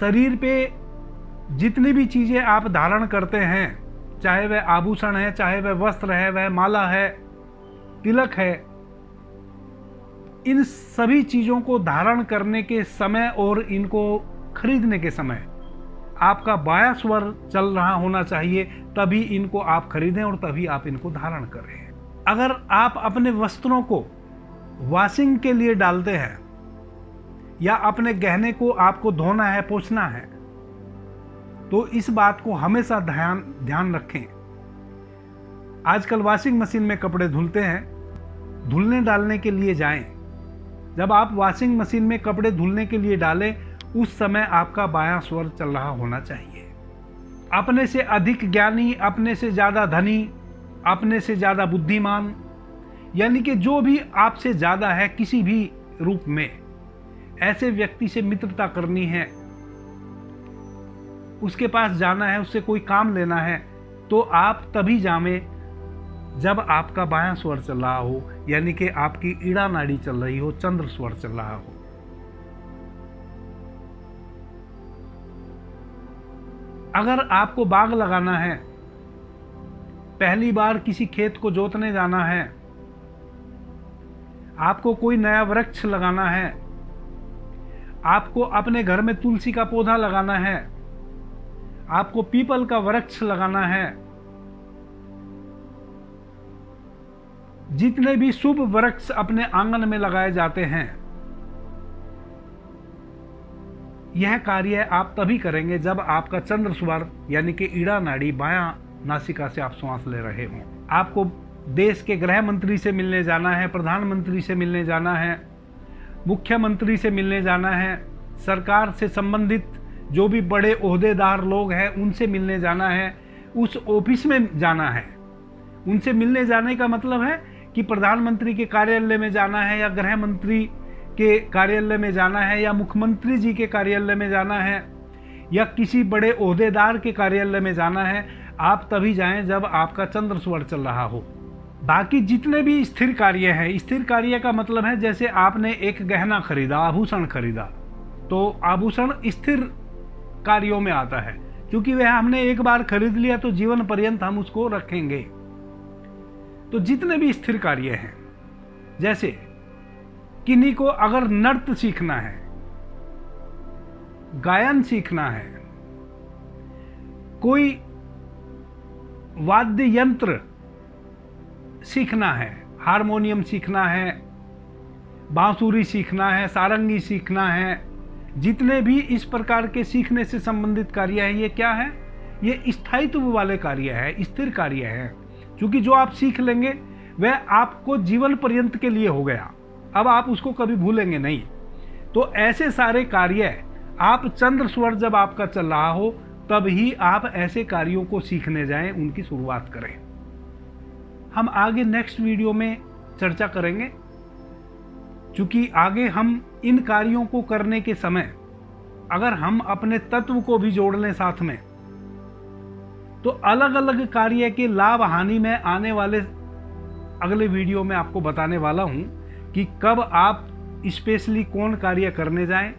शरीर पे जितनी भी चीजें आप धारण करते हैं, चाहे वह आभूषण है, चाहे वह वस्त्र है, वह माला है, तिलक है, इन सभी चीजों को धारण करने के समय और इनको खरीदने के समय आपका बायां स्वर चल रहा होना चाहिए, तभी इनको आप खरीदें और तभी आप इनको धारण करें। अगर आप अपने वस्त्रों को वॉशिंग के लिए डालते हैं या अपने गहने को आपको धोना है, पोंछना है, तो इस बात को हमेशा ध्यान रखें। आजकल वॉशिंग मशीन में कपड़े धुलते हैं, धुलने डालने के लिए जाएं। जब आप वॉशिंग मशीन में कपड़े धुलने के लिए डालें, उस समय आपका बायां स्वर चल रहा होना चाहिए। अपने से अधिक ज्ञानी, अपने से ज़्यादा धनी, अपने से ज़्यादा बुद्धिमान, यानी कि जो भी आपसे ज़्यादा है किसी भी रूप में, ऐसे व्यक्ति से मित्रता करनी है, उसके पास जाना है, उससे कोई काम लेना है, तो आप तभी जावें जब आपका बायां स्वर चल रहा हो, यानी कि आपकी ईड़ा नाड़ी चल रही हो, चंद्र स्वर चल रहा हो। अगर आपको बाग लगाना है, पहली बार किसी खेत को जोतने जाना है, आपको कोई नया वृक्ष लगाना है, आपको अपने घर में तुलसी का पौधा लगाना है, आपको पीपल का वृक्ष लगाना है, जितने भी शुभ वृक्ष अपने आंगन में लगाए जाते हैं, यह कार्य आप तभी करेंगे जब आपका चंद्र स्वर यानी कि ईड़ा नाड़ी बायां नासिका से आप श्वास ले रहे हों। आपको देश के गृह मंत्री से मिलने जाना है, प्रधानमंत्री से मिलने जाना है, मुख्यमंत्री से मिलने जाना है, सरकार से संबंधित जो भी बड़े ओहदेदार लोग हैं उनसे मिलने जाना है, उस ऑफिस में जाना है। उनसे मिलने जाने का मतलब है कि प्रधानमंत्री के कार्यालय में जाना है या गृह मंत्री के कार्यालय में जाना है या मुख्यमंत्री जी के कार्यालय में जाना है या किसी बड़े ओहदेदार के कार्यालय में जाना है। आप तभी जाएं जब आपका चंद्र स्वर चल रहा हो। बाकी जितने भी स्थिर कार्य हैं, स्थिर कार्य का मतलब है जैसे आपने एक गहना खरीदा, आभूषण खरीदा, तो आभूषण स्थिर कार्यों में आता है, क्योंकि वह हमने एक बार खरीद लिया तो जीवन पर्यंत हम उसको रखेंगे। तो जितने भी स्थिर कार्य हैं, जैसे किन्हीं को अगर नृत्य सीखना है, गायन सीखना है, कोई वाद्य यंत्र सीखना है, हारमोनियम सीखना है, बांसुरी सीखना है, सारंगी सीखना है, जितने भी इस प्रकार के सीखने से संबंधित कार्य है, ये क्या है? ये स्थायित्व वाले कार्य है, स्थिर कार्य है, क्योंकि जो आप सीख लेंगे वह आपको जीवन पर्यंत के लिए हो गया, अब आप उसको कभी भूलेंगे नहीं। तो ऐसे सारे कार्य आप चंद्र स्वर जब आपका चल रहा हो तब ही आप ऐसे कार्यों को सीखने जाएं, उनकी शुरुआत करें। हम आगे नेक्स्ट वीडियो में चर्चा करेंगे, क्योंकि आगे हम इन कार्यों को करने के समय अगर हम अपने तत्व को भी जोड़ लें साथ में, तो अलग अलग कार्य के लाभ हानि में आने वाले अगले वीडियो में आपको बताने वाला हूं कि कब आप स्पेशली कौन कार्य करने जाएं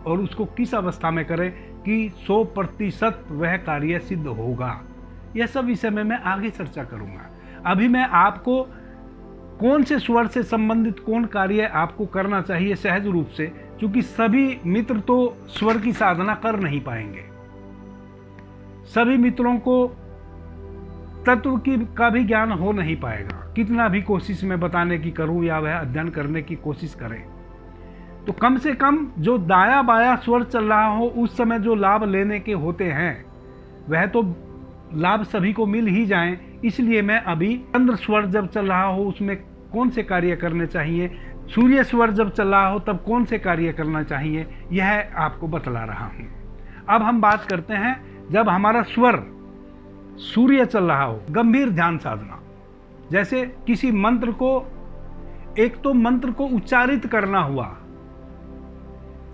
और उसको किस अवस्था में करें कि 100% वह कार्य सिद्ध होगा। यह सब विषय में मैं आगे चर्चा करूंगा। अभी मैं आपको कौन से स्वर से संबंधित कौन कार्य आपको करना चाहिए सहज रूप से, क्योंकि सभी मित्र तो स्वर की साधना कर नहीं पाएंगे। सभी मित्रों को तत्व का भी ज्ञान हो नहीं पाएगा, कितना भी कोशिश मैं बताने की करूं या वह अध्ययन करने की कोशिश करें। तो कम से कम जो दाया बाया स्वर चल रहा हो उस समय जो लाभ लेने के होते हैं वह तो लाभ सभी को मिल ही जाएं। इसलिए मैं अभी चंद्र स्वर जब चल रहा हो उसमें कौन से कार्य करने चाहिए, सूर्य स्वर जब चल रहा हो तब कौन से कार्य करना चाहिए, यह आपको बतला रहा हूं। अब हम बात करते हैं जब हमारा स्वर सूर्य चल रहा हो, गंभीर ध्यान साधना। जैसे किसी मंत्र को, एक तो मंत्र को उच्चारित करना हुआ,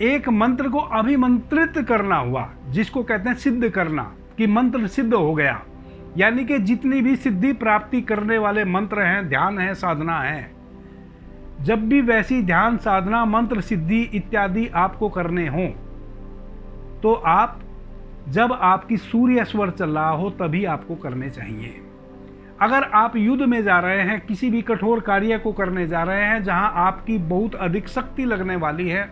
एक मंत्र को अभिमंत्रित करना हुआ, जिसको कहते हैं सिद्ध करना, कि मंत्र सिद्ध हो गया। यानी कि जितनी भी सिद्धि प्राप्ति करने वाले मंत्र हैं, ध्यान है, साधना है, जब भी वैसी ध्यान साधना मंत्र सिद्धि इत्यादि आपको करने हो तो आप जब आपकी सूर्य स्वर चल रहा हो तभी आपको करने चाहिए। अगर आप युद्ध में जा रहे हैं, किसी भी कठोर कार्य को करने जा रहे हैं जहां आपकी बहुत अधिक शक्ति लगने वाली है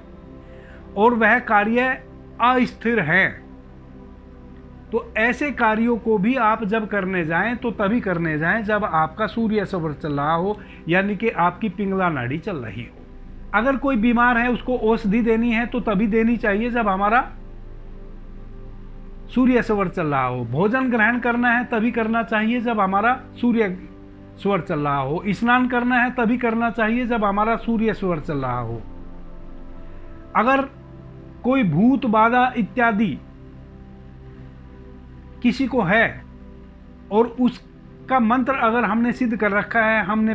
और वह कार्य अस्थिर है, तो ऐसे कार्यों को भी आप जब करने जाएं तो तभी करने जाएं जब आपका सूर्य स्वर चल रहा हो, यानी कि आपकी पिंगला नाड़ी चल रही हो। अगर कोई बीमार है उसको औषधि देनी है तो तभी देनी चाहिए जब हमारा सूर्य स्वर चल रहा हो। भोजन ग्रहण करना है तभी करना चाहिए जब हमारा सूर्य स्वर चल रहा हो। स्नान करना है तभी करना चाहिए जब हमारा सूर्य स्वर चल रहा हो। अगर कोई भूत बाधा इत्यादि किसी को है और उसका मंत्र अगर हमने सिद्ध कर रखा है, हमने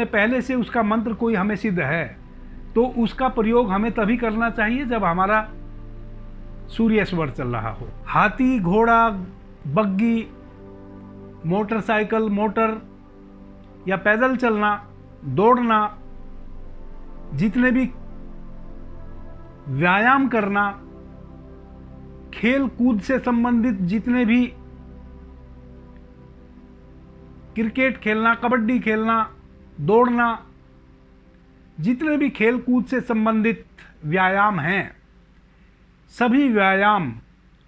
पहले से उसका मंत्र कोई हमें सिद्ध है, तो उसका प्रयोग हमें तभी करना चाहिए जब हमारा सूर्य स्वर चल रहा हो। हाथी, घोड़ा, बग्गी, मोटरसाइकिल, मोटर या पैदल चलना, दौड़ना, जितने भी व्यायाम करना, खेल कूद से संबंधित जितने भी क्रिकेट खेलना, कबड्डी खेलना, दौड़ना, जितने भी खेल कूद से संबंधित व्यायाम हैं, सभी व्यायाम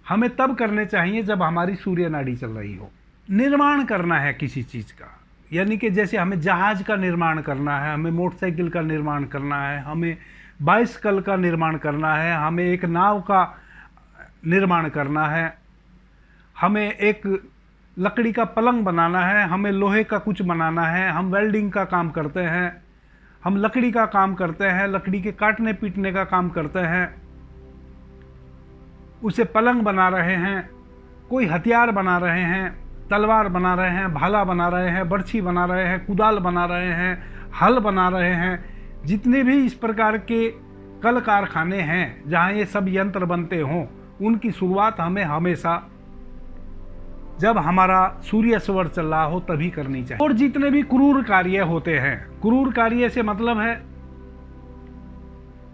हमें तब करने चाहिए जब हमारी सूर्य नाड़ी चल रही हो। निर्माण करना है किसी चीज़ का, यानी कि जैसे हमें जहाज का निर्माण करना है, हमें मोटरसाइकिल का निर्माण करना है, हमें बाइसिकल का निर्माण करना है, हमें एक नाव का निर्माण करना है, हमें एक लकड़ी का पलंग बनाना है, हमें लोहे का कुछ बनाना है, हम वेल्डिंग का काम करते हैं, हम लकड़ी का काम करते हैं, लकड़ी के काटने पीटने का काम करते हैं, उसे पलंग बना रहे हैं, कोई हथियार बना रहे हैं, तलवार बना रहे हैं, भाला बना रहे हैं, बर्छी बना रहे हैं, कुदाल बना रहे हैं, हल बना रहे हैं। जितने भी इस प्रकार के कल कारखाने हैं जहाँ ये सब यंत्र बनते हों, उनकी शुरुआत हमें हमेशा जब हमारा सूर्य स्वर चल रहा हो तभी करनी चाहिए। और जितने भी क्रूर कार्य होते हैं, क्रूर कार्य से मतलब है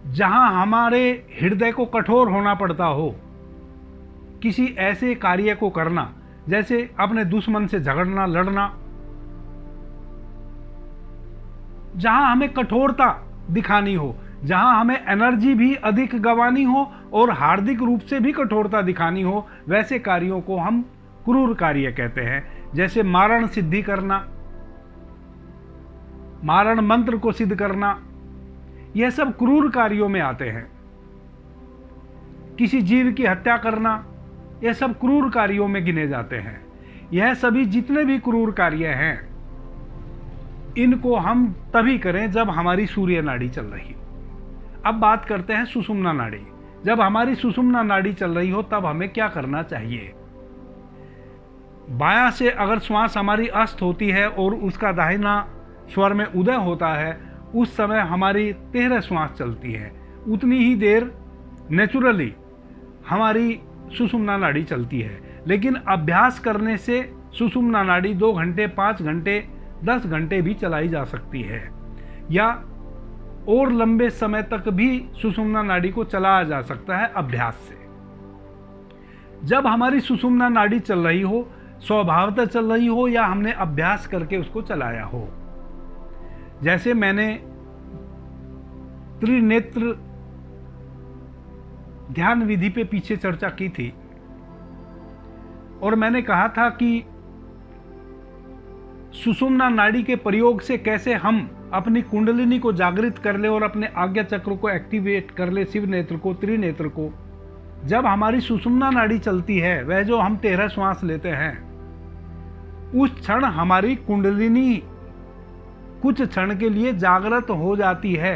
जहां हमारे हृदय को कठोर होना पड़ता हो, किसी ऐसे कार्य को करना, जैसे अपने दुश्मन से झगड़ना, लड़ना, जहां हमें कठोरता दिखानी हो, जहां हमें एनर्जी भी अधिक गंवानी हो और हार्दिक रूप से भी कठोरता दिखानी हो, वैसे कार्यों को हम क्रूर कार्य कहते हैं। जैसे मारण सिद्धि करना, मारण मंत्र को सिद्ध करना, यह सब क्रूर कार्यों में आते हैं। किसी जीव की हत्या करना, यह सब क्रूर कार्यों में गिने जाते हैं। यह सभी जितने भी क्रूर कार्य हैं, इनको हम तभी करें जब हमारी सूर्य नाड़ी चल रही हो। अब बात करते हैं सुषुम्ना नाड़ी। जब हमारी सुषुम्ना नाड़ी चल रही हो तब हमें क्या करना चाहिए। बायां से अगर श्वास हमारी अस्त होती है और उसका दाहिना स्वर में उदय होता है, उस समय हमारी 13 श्वास चलती है। उतनी ही देर नेचुरली हमारी सुषुम्ना नाड़ी चलती है। लेकिन अभ्यास करने से सुषुम्ना नाड़ी 2 घंटे, 5 घंटे, 10 घंटे भी चलाई जा सकती है, या और लंबे समय तक भी सुषुम्ना नाड़ी को चलाया जा सकता है अभ्यास से। जब हमारी सुषुम्ना नाड़ी चल रही हो, स्वभावतः चल रही हो या हमने अभ्यास करके उसको चलाया हो। जैसे मैंने त्रिनेत्र ध्यान विधि पे पीछे चर्चा की थी और मैंने कहा था कि सुषुम्ना नाड़ी के प्रयोग से कैसे हम अपनी कुंडलिनी को जागृत कर ले और अपने आज्ञा चक्र को एक्टिवेट कर ले, शिव नेत्र को, त्रिनेत्र को। जब हमारी सुषुम्ना नाड़ी चलती है, वह जो हम 13 श्वास लेते हैं, उस क्षण हमारी कुंडलिनी कुछ क्षण के लिए जागृत हो जाती है।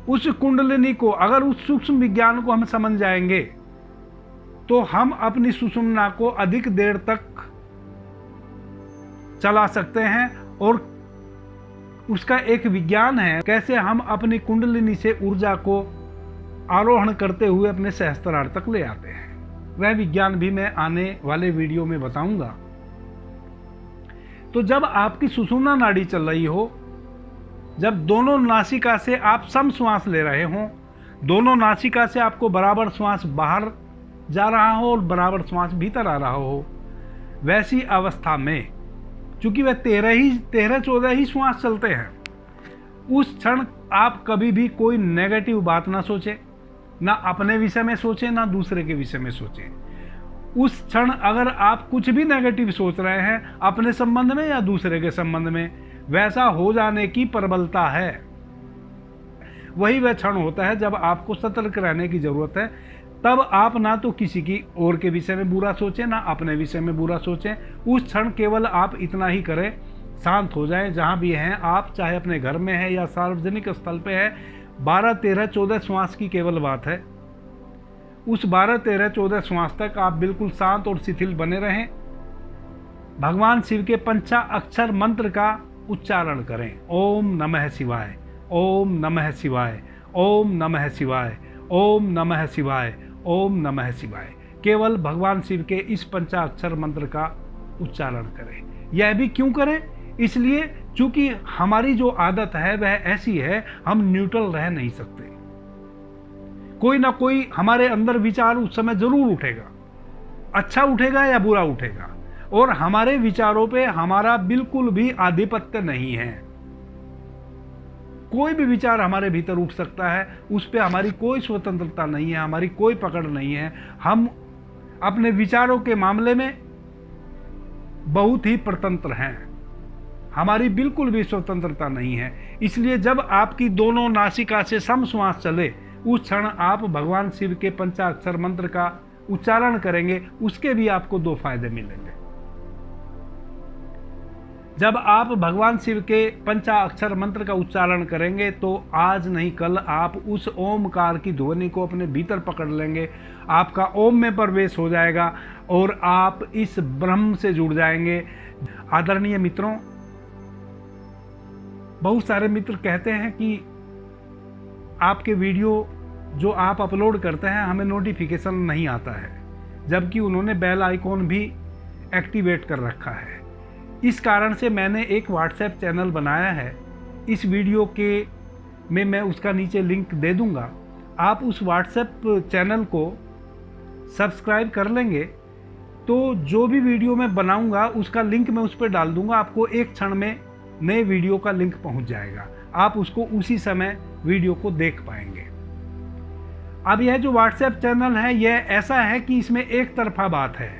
उस कुंडलिनी को, अगर उस सूक्ष्म विज्ञान को हम समझ जाएंगे तो हम अपनी सुषुम्ना को अधिक देर तक चला सकते हैं। और उसका एक विज्ञान है कैसे हम अपनी कुंडलिनी से ऊर्जा को आरोहण करते हुए अपने सहस्त्रार तक ले आते हैं। वह विज्ञान भी मैं आने वाले वीडियो में बताऊंगा। तो जब आपकी सुषुम्ना नाड़ी चल रही हो, जब दोनों नासिका से आप सम श्वास ले रहे हो, दोनों नासिका से आपको बराबर श्वास बाहर जा रहा हो और बराबर श्वास भीतर आ रहा हो, वैसी अवस्था में चूंकि वह 13-14 ही श्वास चलते हैं, उस क्षण आप कभी भी कोई नेगेटिव बात ना सोचें, ना अपने विषय में सोचें, ना दूसरे के विषय में सोचें। उस क्षण अगर आप कुछ भी नेगेटिव सोच रहे हैं अपने संबंध में या दूसरे के संबंध में, वैसा हो जाने की प्रबलता है। वही वह क्षण होता है जब आपको सतर्क रहने की जरूरत है। तब आप ना तो किसी की और के विषय में बुरा सोचें, ना अपने विषय में बुरा सोचें। उस क्षण केवल आप इतना ही करें, शांत हो जाएं। जहां भी हैं आप, चाहे अपने घर में है या सार्वजनिक स्थल पे है, 12, 13, 14 श्वास की केवल बात है। उस 12, 13, 14 श्वास तक आप बिल्कुल शांत और शिथिल बने रहें। भगवान शिव के पंचाक्षर मंत्र का उच्चारण करें। ओम नमः शिवाय, ओम नमः शिवाय, ओम नमः शिवाय, ओम नमः शिवाय, ओम नमः शिवाय। केवल भगवान शिव के इस पंचाक्षर मंत्र का उच्चारण करें। यह भी क्यों करें? इसलिए चूंकि हमारी जो आदत है वह ऐसी है, हम न्यूट्रल रह नहीं सकते। कोई ना कोई हमारे अंदर विचार उस समय जरूर उठेगा, अच्छा उठेगा या बुरा उठेगा, और हमारे विचारों पे हमारा बिल्कुल भी आधिपत्य नहीं है। कोई भी विचार हमारे भीतर उठ सकता है, उस पे हमारी कोई स्वतंत्रता नहीं है, हमारी कोई पकड़ नहीं है। हम अपने विचारों के मामले में बहुत ही स्वतंत्र हैं, हमारी बिल्कुल भी स्वतंत्रता नहीं है। इसलिए जब आपकी दोनों नासिका से सम श्वास चले, उस क्षण आप भगवान शिव के पंचाक्षर मंत्र का उच्चारण करेंगे। उसके भी आपको 2 फायदे मिलेंगे। जब आप भगवान शिव के पंचाक्षर मंत्र का उच्चारण करेंगे तो आज नहीं कल आप उस ओमकार की ध्वनि को अपने भीतर पकड़ लेंगे। आपका ओम में प्रवेश हो जाएगा और आप इस ब्रह्म से जुड़ जाएंगे। आदरणीय मित्रों, बहुत सारे मित्र कहते हैं कि आपके वीडियो जो आप अपलोड करते हैं हमें नोटिफिकेशन नहीं आता है, जबकि उन्होंने बेल आइकॉन भी एक्टिवेट कर रखा है। इस कारण से मैंने एक व्हाट्सएप चैनल बनाया है। इस वीडियो के में मैं उसका नीचे लिंक दे दूंगा। आप उस व्हाट्सएप चैनल को सब्सक्राइब कर लेंगे तो जो भी वीडियो मैं बनाऊंगा उसका लिंक मैं उस पर डाल दूंगा। आपको एक क्षण में नए वीडियो का लिंक पहुंच जाएगा, आप उसको उसी समय वीडियो को देख पाएंगे। अब यह जो व्हाट्सएप चैनल है यह ऐसा है कि इसमें एक तरफा बात है।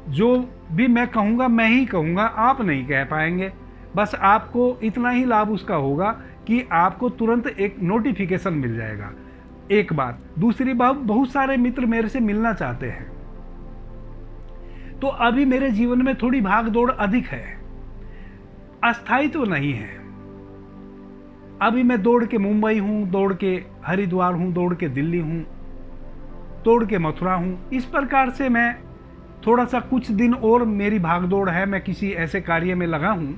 जो भी मैं कहूँगा मैं ही कहूँगा, आप नहीं कह पाएंगे। बस आपको इतना ही लाभ उसका होगा कि आपको तुरंत एक नोटिफिकेशन मिल जाएगा। एक बात। दूसरी बात, बहुत सारे मित्र मेरे से मिलना चाहते हैं, तो अभी मेरे जीवन में थोड़ी भाग दौड़ अधिक है, अस्थायी तो नहीं है। अभी मैं दौड़ के मुंबई हूँ, दौड़ के हरिद्वार हूँ, दौड़ के दिल्ली हूँ, दौड़ के मथुरा हूँ। इस प्रकार से मैं थोड़ा सा कुछ दिन और मेरी भागदौड़ है, मैं किसी ऐसे कार्य में लगा हूं।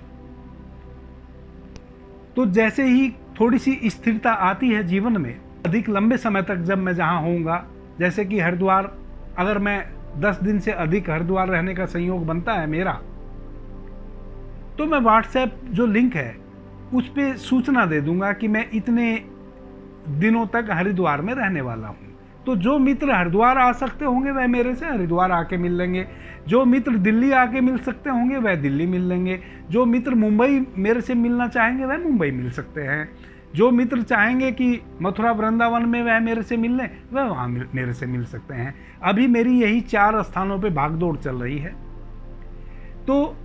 तो जैसे ही थोड़ी सी स्थिरता आती है जीवन में, अधिक लंबे समय तक जब मैं जहां होऊंगा, जैसे कि हरिद्वार अगर मैं 10 दिन से अधिक हरिद्वार रहने का संयोग बनता है मेरा, तो मैं व्हाट्सएप जो लिंक है उस पर सूचना दे दूंगा कि मैं इतने दिनों तक हरिद्वार में रहने वाला हूँ। तो जो मित्र हरिद्वार आ सकते होंगे वह मेरे से हरिद्वार आके मिल लेंगे, जो मित्र दिल्ली आके मिल सकते होंगे वह दिल्ली मिल लेंगे, जो मित्र मुंबई मेरे से मिलना चाहेंगे वह मुंबई मिल सकते हैं, जो मित्र चाहेंगे कि मथुरा वृंदावन में वह मेरे से मिल लें वह वहाँ मेरे से मिल सकते हैं। अभी मेरी यही 4 स्थानों पे भागदौड़ चल रही है। तो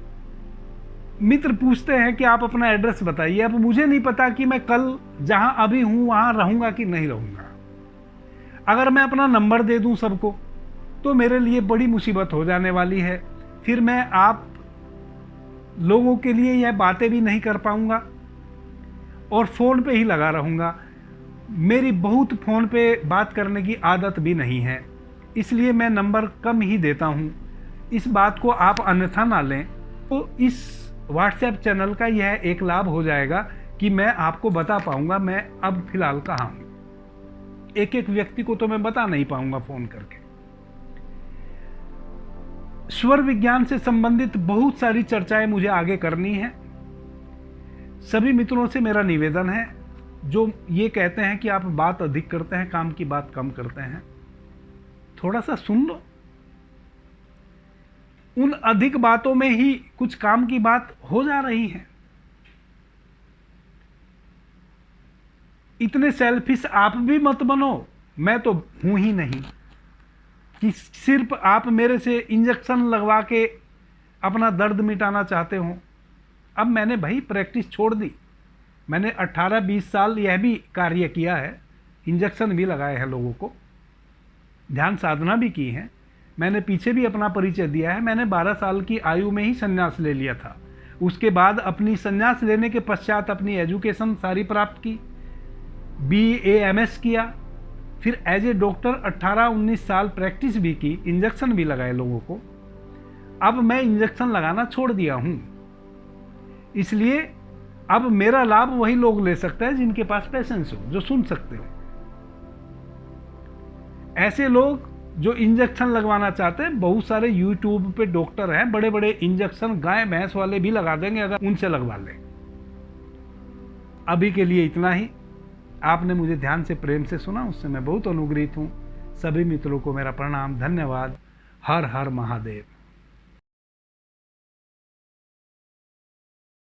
मित्र पूछते हैं कि आप अपना एड्रेस बताइए। अब मुझे नहीं पता कि मैं कल जहाँ अभी हूँ वहाँ रहूँगा कि नहीं रहूँगा। अगर मैं अपना नंबर दे दूँ सबको तो मेरे लिए बड़ी मुसीबत हो जाने वाली है। फिर मैं आप लोगों के लिए यह बातें भी नहीं कर पाऊँगा और फ़ोन पे ही लगा रहूँगा। मेरी बहुत फ़ोन पे बात करने की आदत भी नहीं है, इसलिए मैं नंबर कम ही देता हूँ। इस बात को आप अन्यथा ना लें। तो इस व्हाट्सएप चैनल का यह एक लाभ हो जाएगा कि मैं आपको बता पाऊँगा मैं अब फ़िलहाल कहाँ हूँ। एक एक व्यक्ति को तो मैं बता नहीं पाऊँगा फ़ोन करके। स्वर विज्ञान से संबंधित बहुत सारी चर्चाएं मुझे आगे करनी है। सभी मित्रों से मेरा निवेदन है जो ये कहते हैं कि आप बात अधिक करते हैं, काम की बात कम करते हैं, थोड़ा सा सुन लो। उन अधिक बातों में ही कुछ काम की बात हो जा रही है। इतने सेल्फिश आप भी मत बनो, मैं तो हूं ही नहीं कि सिर्फ आप मेरे से इंजेक्शन लगवा के अपना दर्द मिटाना चाहते हो। अब मैंने भाई प्रैक्टिस छोड़ दी। मैंने 18-20 साल यह भी कार्य किया है, इंजेक्शन भी लगाए हैं लोगों को, ध्यान साधना भी की है। मैंने पीछे भी अपना परिचय दिया है। मैंने 12 साल की आयु में ही संन्यास ले लिया था। उसके बाद अपनी संन्यास लेने के पश्चात अपनी एजुकेशन सारी प्राप्त की, BA MS किया, फिर एज ए डॉक्टर 18-19 साल प्रैक्टिस भी की, इंजेक्शन भी लगाए लोगों को। अब मैं इंजेक्शन लगाना छोड़ दिया हूँ, इसलिए अब मेरा लाभ वही लोग ले सकते हैं जिनके पास पेशेंस हो, जो सुन सकते हो। ऐसे लोग जो इंजेक्शन लगवाना चाहते हैं, बहुत सारे यूट्यूब पे डॉक्टर हैं, बड़े बड़े इंजेक्शन गाय भैंस वाले भी लगा देंगे अगर उनसे लगवा लें। अभी के लिए इतना ही। आपने मुझे ध्यान से प्रेम से सुना, उससे मैं बहुत अनुग्रहित हूँ। सभी मित्रों को मेरा प्रणाम, धन्यवाद। हर हर महादेव।